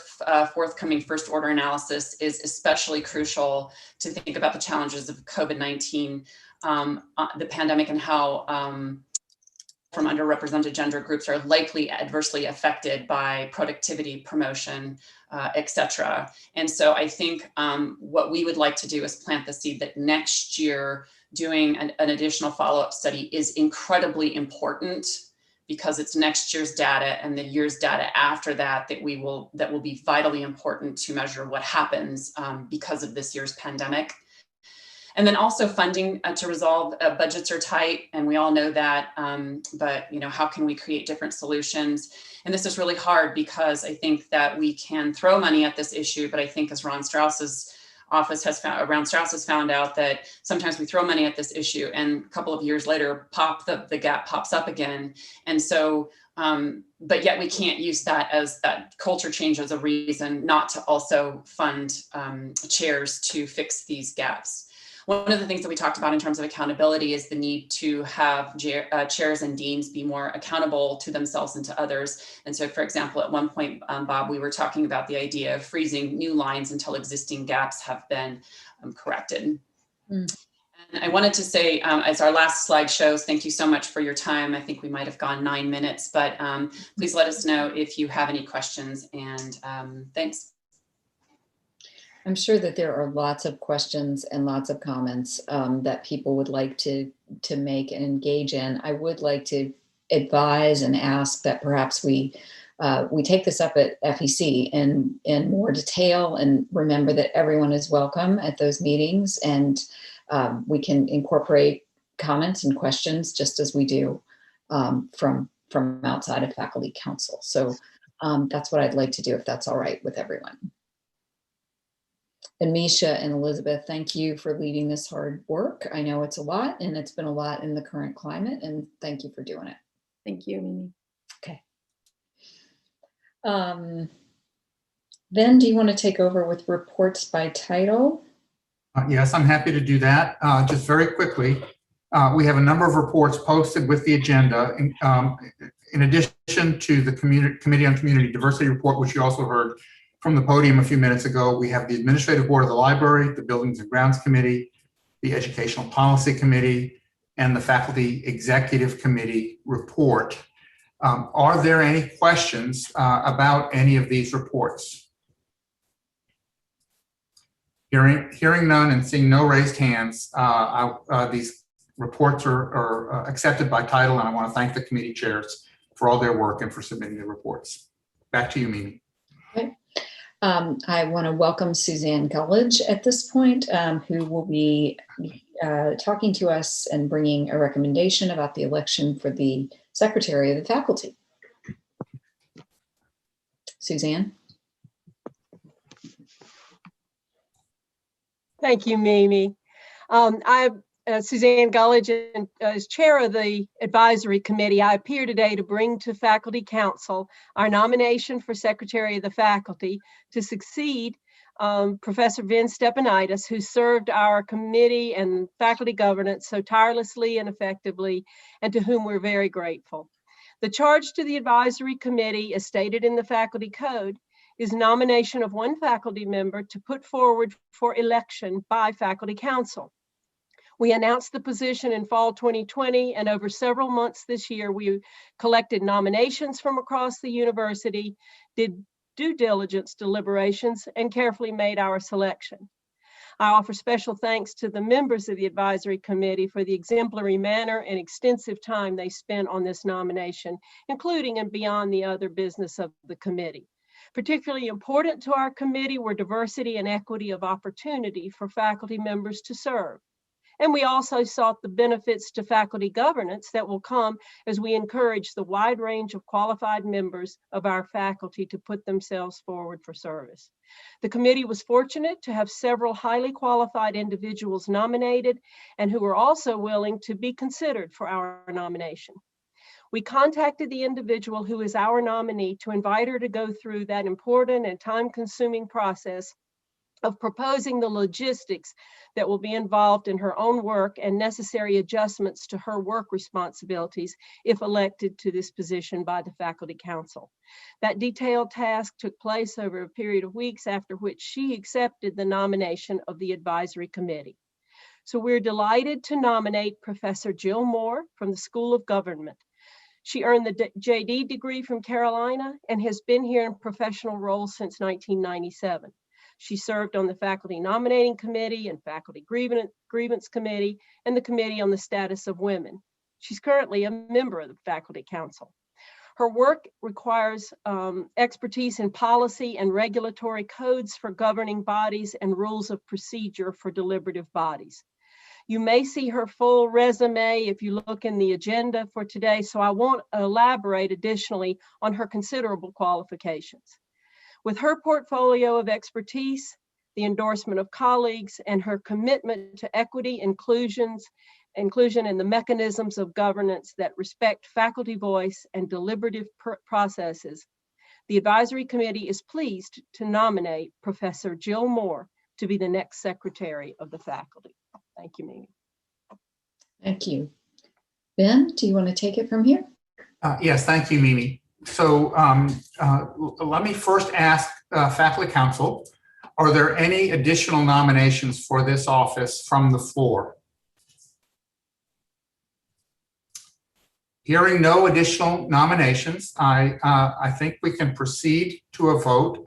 Speaker 16: forthcoming first order analysis is especially crucial to think about the challenges of COVID-19, the pandemic, and how from underrepresented gender groups are likely adversely affected by productivity, promotion, et cetera. And so I think what we would like to do is plant the seed that next year doing an additional follow-up study is incredibly important, because it's next year's data and the year's data after that that will be vitally important to measure what happens because of this year's pandemic. And then also funding to resolve budgets are tight, and we all know that. But how can we create different solutions? And this is really hard because I think that we can throw money at this issue, but I think as Ron Strauss's office has found out that sometimes we throw money at this issue, and a couple of years later, the gap pops up again. And so, but yet we can't use that as that culture change as a reason not to also fund chairs to fix these gaps. One of the things that we talked about in terms of accountability is the need to have chairs and deans be more accountable to themselves and to others. And so, for example, at one point, Bob, we were talking about the idea of freezing new lines until existing gaps have been corrected. And I wanted to say, as our last slide shows, thank you so much for your time. I think we might have gone 9 minutes, but please let us know if you have any questions, and thanks.
Speaker 1: I'm sure that there are lots of questions and lots of comments that people would like to make and engage in. I would like to advise and ask that perhaps we take this up at FEC in more detail, and remember that everyone is welcome at those meetings, and we can incorporate comments and questions just as we do from outside of faculty council. So that's what I'd like to do, if that's all right with everyone. And Misha and Elizabeth, thank you for leading this hard work. I know it's a lot, and it's been a lot in the current climate, and thank you for doing it.
Speaker 15: Thank you, Mimi.
Speaker 1: Okay. Ben, do you want to take over with reports by title?
Speaker 3: Yes, I'm happy to do that. Just very quickly, we have a number of reports posted with the agenda. In addition to the Committee on Community Diversity report, which you also heard from the podium a few minutes ago, we have the Administrative Board of the Library, the Buildings and Grounds Committee, the Educational Policy Committee, and the Faculty Executive Committee report. Are there any questions about any of these reports? Hearing none and seeing no raised hands, these reports are accepted by title, and I want to thank the committee chairs for all their work and for submitting the reports. Back to you, Mimi.
Speaker 1: Okay. I want to welcome Suzanne Gullidge at this point, who will be talking to us and bringing a recommendation about the election for the Secretary of the Faculty. Suzanne.
Speaker 17: Thank you, Mimi. I'm Suzanne Gullidge, and as chair of the advisory committee, I appear today to bring to Faculty Council our nomination for Secretary of the Faculty to succeed Professor Vin Stepanitis, who served our committee and faculty governance so tirelessly and effectively, and to whom we're very grateful. The charge to the advisory committee, as stated in the faculty code, is nomination of one faculty member to put forward for election by Faculty Council. We announced the position in fall 2020, and over several months this year, we collected nominations from across the university, did due diligence deliberations, and carefully made our selection. I offer special thanks to the members of the advisory committee for the exemplary manner and extensive time they spent on this nomination, including and beyond the other business of the committee. Particularly important to our committee were diversity and equity of opportunity for faculty members to serve. And we also sought the benefits to faculty governance that will come as we encourage the wide range of qualified members of our faculty to put themselves forward for service. The committee was fortunate to have several highly qualified individuals nominated and who were also willing to be considered for our nomination. We contacted the individual who is our nominee to invite her to go through that important and time-consuming process of proposing the logistics that will be involved in her own work and necessary adjustments to her work responsibilities if elected to this position by the Faculty Council. That detailed task took place over a period of weeks, after which she accepted the nomination of the advisory committee. So we're delighted to nominate Professor Jill Moore from the School of Government. She earned the JD degree from Carolina and has been here in professional roles since 1997. She served on the Faculty Nominating Committee and Faculty Grievance Committee and the Committee on the Status of Women. She's currently a member of the Faculty Council. Her work requires expertise in policy and regulatory codes for governing bodies and rules of procedure for deliberative bodies. You may see her full resume if you look in the agenda for today, so I won't elaborate additionally on her considerable qualifications. With her portfolio of expertise, the endorsement of colleagues, and her commitment to equity, inclusion, and the mechanisms of governance that respect faculty voice and deliberative processes, the advisory committee is pleased to nominate Professor Jill Moore to be the next secretary of the faculty. Thank you, Mimi.
Speaker 1: Thank you. Ben, do you want to take it from here?
Speaker 3: Yes, thank you, Mimi. So let me first ask Faculty Council, are there any additional nominations for this office from the floor? Hearing no additional nominations, I think we can proceed to a vote.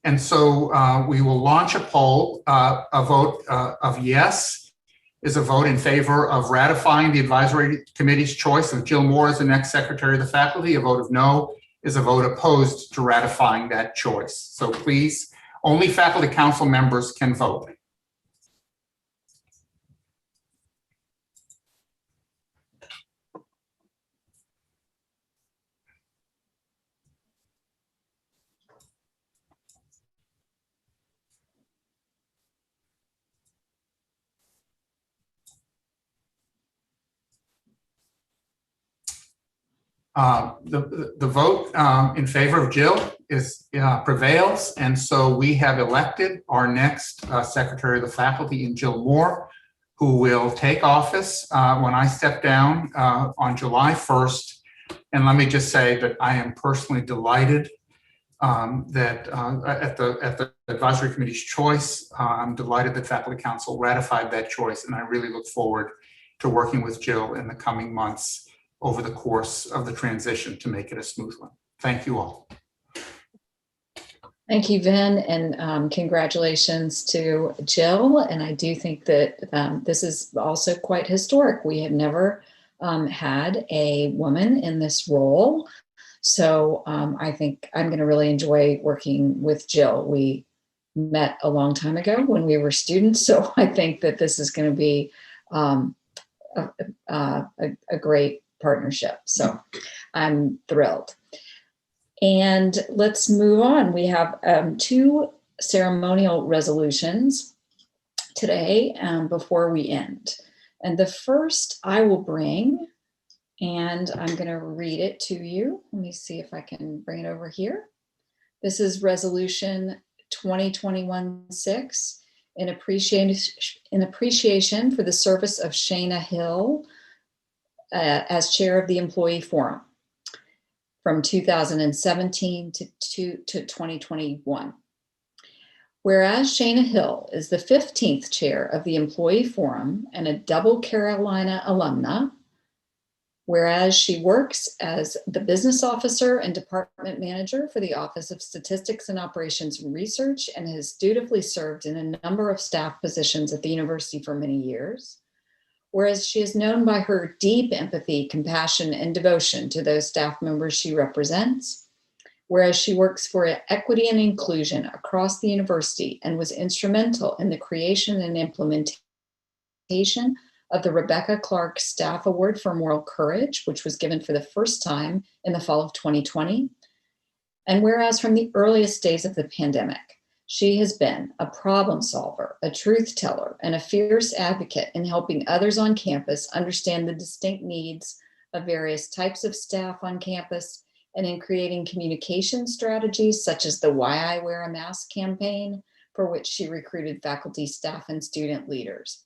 Speaker 3: And so we will launch a poll. A vote of yes is a vote in favor of ratifying the advisory committee's choice of Jill Moore as the next secretary of the faculty. A vote of no is a vote opposed to ratifying that choice. So please, only Faculty Council members can vote. The vote in favor of Jill is prevails, and so we have elected our next Secretary of the Faculty in Jill Moore, who will take office when I step down on July 1st. And let me just say that I am personally delighted that at the advisory committee's choice, I'm delighted that Faculty Council ratified that choice, and I really look forward to working with Jill in the coming months over the course of the transition to make it a smooth one. Thank you all.
Speaker 1: Thank you, Vin, and congratulations to Jill. And I do think that this is also quite historic. We have never had a woman in this role. So I think I'm going to really enjoy working with Jill. We met a long time ago when we were students. So I think that this is going to be a great partnership. So I'm thrilled. And let's move on. We have two ceremonial resolutions today before we end. And the first I will bring, and I'm going to read it to you. Let me see if I can bring it over here. This is Resolution 2021-6 in appreciation for the service of Shayna Hill as chair of the Employee Forum from 2017 to 2021. Whereas Shayna Hill is the 15th chair of the Employee Forum and a double Carolina alumna, whereas she works as the business officer and department manager for the Office of Statistics and Operations and Research and has dutifully served in a number of staff positions at the university for many years. Whereas she is known by her deep empathy, compassion, and devotion to those staff members she represents. Whereas she works for equity and inclusion across the university and was instrumental in the creation and implementation of the Rebecca Clark Staff Award for Moral Courage, which was given for the first time in the fall of 2020. And whereas from the earliest days of the pandemic, she has been a problem solver, a truth teller, and a fierce advocate in helping others on campus understand the distinct needs of various types of staff on campus and in creating communication strategies such as the Why I Wear a Mask campaign, for which she recruited faculty, staff, and student leaders.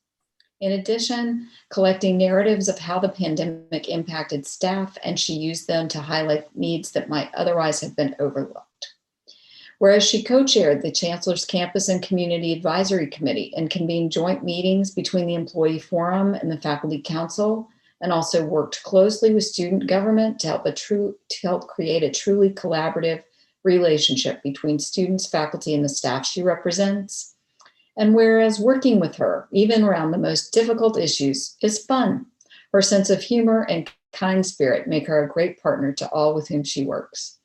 Speaker 1: In addition, collecting narratives of how the pandemic impacted staff, and she used them to highlight needs that might otherwise have been overlooked. Whereas she co-chaired the Chancellor's Campus and Community Advisory Committee and convened joint meetings between the Employee Forum and the Faculty Council and also worked closely with student government to help create a truly collaborative relationship between students, faculty, and the staff she represents. And whereas working with her, even around the most difficult issues, is fun, her sense of humor and kind spirit make her a great partner to all with whom she works.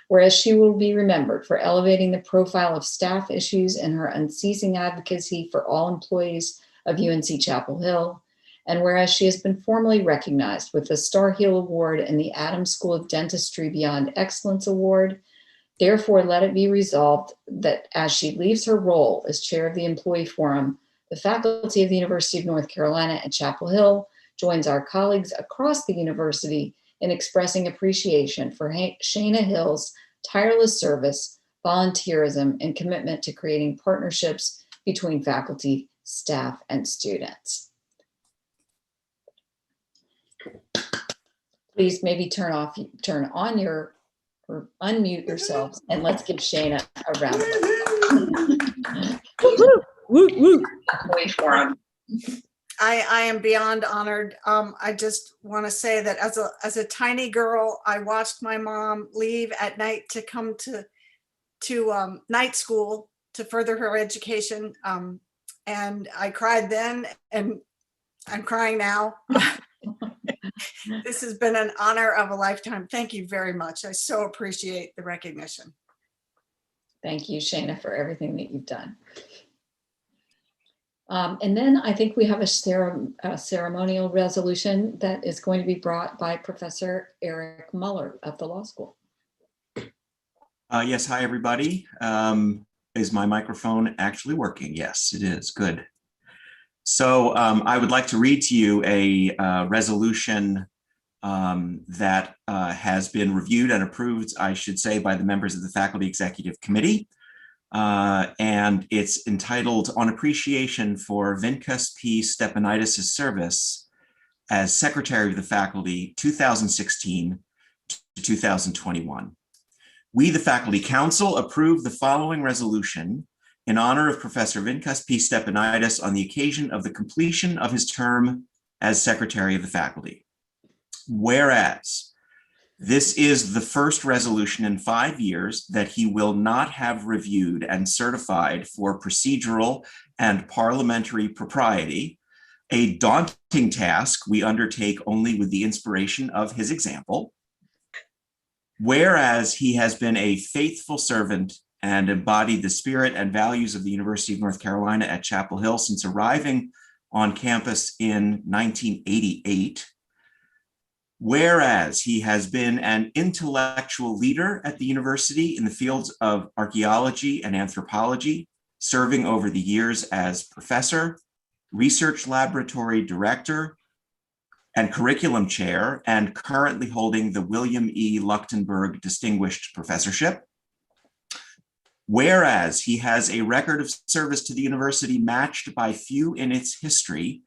Speaker 1: Whereas she will be remembered for elevating the profile of staff issues and her unceasing advocacy for all employees of UNC Chapel Hill. And whereas she has been formally recognized with the Star Heel Award and the Adams School of Dentistry Beyond Excellence Award, therefore let it be resolved that as she leaves her role as chair of the Employee Forum, the faculty of the University of North Carolina at Chapel Hill joins our colleagues across the university in expressing appreciation for Shayna Hill's tireless service, volunteerism, and commitment to creating partnerships between faculty, staff, and students. Please maybe turn on your, or unmute yourselves, and let's give Shayna a round of applause. Employee Forum.
Speaker 18: I am beyond honored. I just want to say that as a tiny girl, I watched my mom leave at night to come to night school to further her education. And I cried then, and I'm crying now. This has been an honor of a lifetime. Thank you very much. I so appreciate the recognition.
Speaker 1: Thank you, Shayna, for everything that you've done. And then I think we have a ceremonial resolution that is going to be brought by Professor Eric Muller of the law school.
Speaker 19: Yes, hi, everybody. Is my microphone actually working? Yes, it is. Good. So I would like to read to you a resolution that has been reviewed and approved, I should say, by the members of the Faculty Executive Committee. And it's entitled On Appreciation for Vincus P. Stepanidis' Service as Secretary of the Faculty 2016 to 2021. We, the Faculty Council, approve the following resolution in honor of Professor Vincus P. Stepanidis on the occasion of the completion of his term as Secretary of the Faculty. Whereas this is the first resolution in 5 years that he will not have reviewed and certified for procedural and parliamentary propriety, a daunting task we undertake only with the inspiration of his example. Whereas he has been a faithful servant and embodied the spirit and values of the University of North Carolina at Chapel Hill since arriving on campus in 1988. Whereas he has been an intellectual leader at the university in the fields of archaeology and anthropology, serving over the years as professor, research laboratory director, and curriculum chair, and currently holding the William E. Luchtenberg Distinguished Professorship. Whereas he has a record of service to the university matched by few in its history,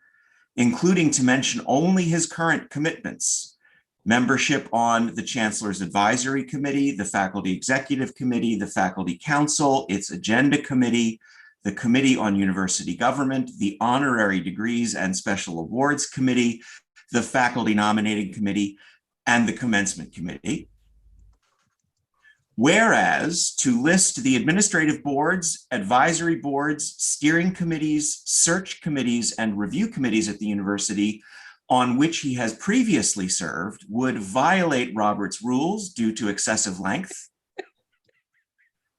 Speaker 19: including, to mention only his current commitments: membership on the Chancellor's Advisory Committee, the Faculty Executive Committee, the Faculty Council, its Agenda Committee, the Committee on University Government, the Honorary Degrees and Special Awards Committee, the Faculty Nominating Committee, and the Commencement Committee. Whereas to list the administrative boards, advisory boards, steering committees, search committees, and review committees at the university on which he has previously served would violate Robert's rules due to excessive length.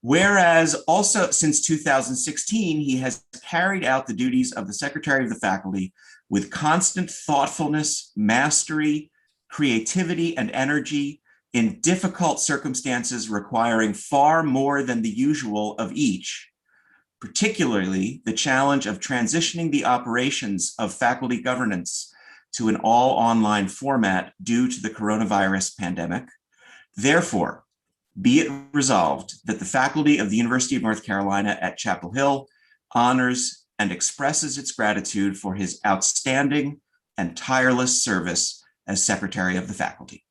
Speaker 19: Whereas also since 2016, he has carried out the duties of the Secretary of the Faculty with constant thoughtfulness, mastery, creativity, and energy in difficult circumstances requiring far more than the usual of each, particularly the challenge of transitioning the operations of faculty governance to an all online format due to the coronavirus pandemic. Therefore, be it resolved that the faculty of the University of North Carolina at Chapel Hill honors and expresses its gratitude for his outstanding and tireless service as Secretary of the Faculty.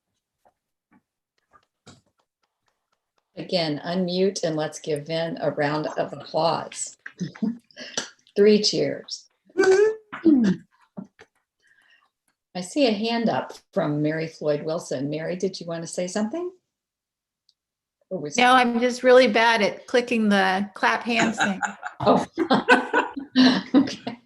Speaker 1: Again, unmute and let's give Vin a round of applause. 3 cheers. I see a hand up from Mary Floyd Wilson. Mary, did you want to say something? Or was
Speaker 20: No, I'm just really bad at clicking the clap hands thing.
Speaker 1: Oh. Okay.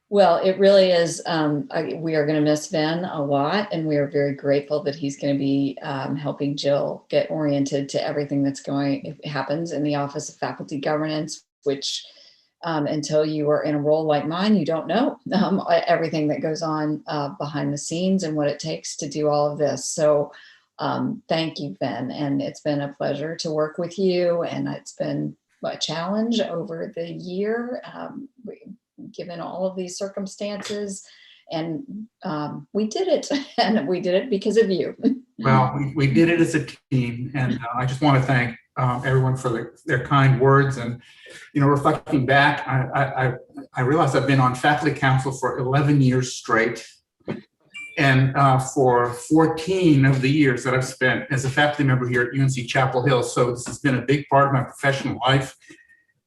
Speaker 1: Well, it really is. We are going to miss Ben a lot, and we are very grateful that he's going to be helping Jill get oriented to everything that's happens in the Office of Faculty Governance, which until you are in a role like mine, you don't know everything that goes on behind the scenes and what it takes to do all of this. So thank you, Ben, and it's been a pleasure to work with you, and it's been a challenge over the year. Given all of these circumstances, and we did it, and we did it because of you.
Speaker 3: Well, we did it as a team, and I just want to thank everyone for their kind words. And, you know, reflecting back, I realized I've been on faculty council for 11 years straight, and for 14 of the years that I've spent as a faculty member here at UNC Chapel Hill. So this has been a big part of my professional life.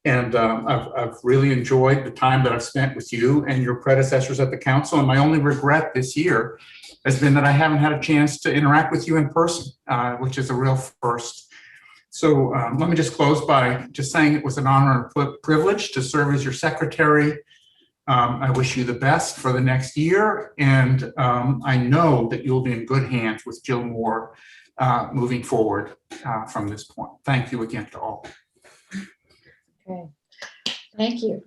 Speaker 3: And I've really enjoyed the time that I've spent with you and your predecessors at the council. And my only regret this year has been that I haven't had a chance to interact with you in person, which is a real first. So let me just close by just saying it was an honor and privilege to serve as your secretary. I wish you the best for the next year. And I know that you'll be in good hands with Jill Moore moving forward from this point. Thank you again to all.
Speaker 1: Okay, thank you.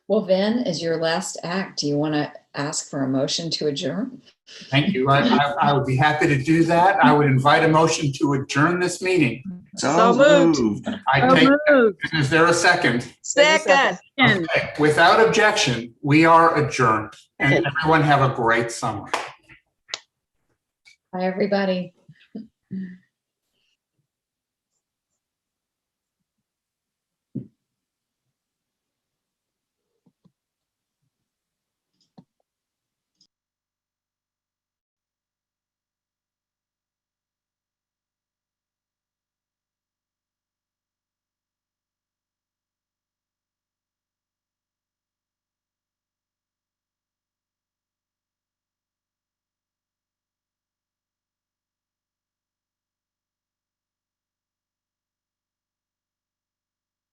Speaker 1: Well, then, as your last act, do you want to ask for a motion to adjourn?
Speaker 3: Thank you. I would be happy to do that. I would invite a motion to adjourn this meeting.
Speaker 19: So moved.
Speaker 3: Is there a second?
Speaker 14: Second.
Speaker 3: Okay. Without objection, we are adjourned. And everyone have a great summer.
Speaker 1: Bye, everybody.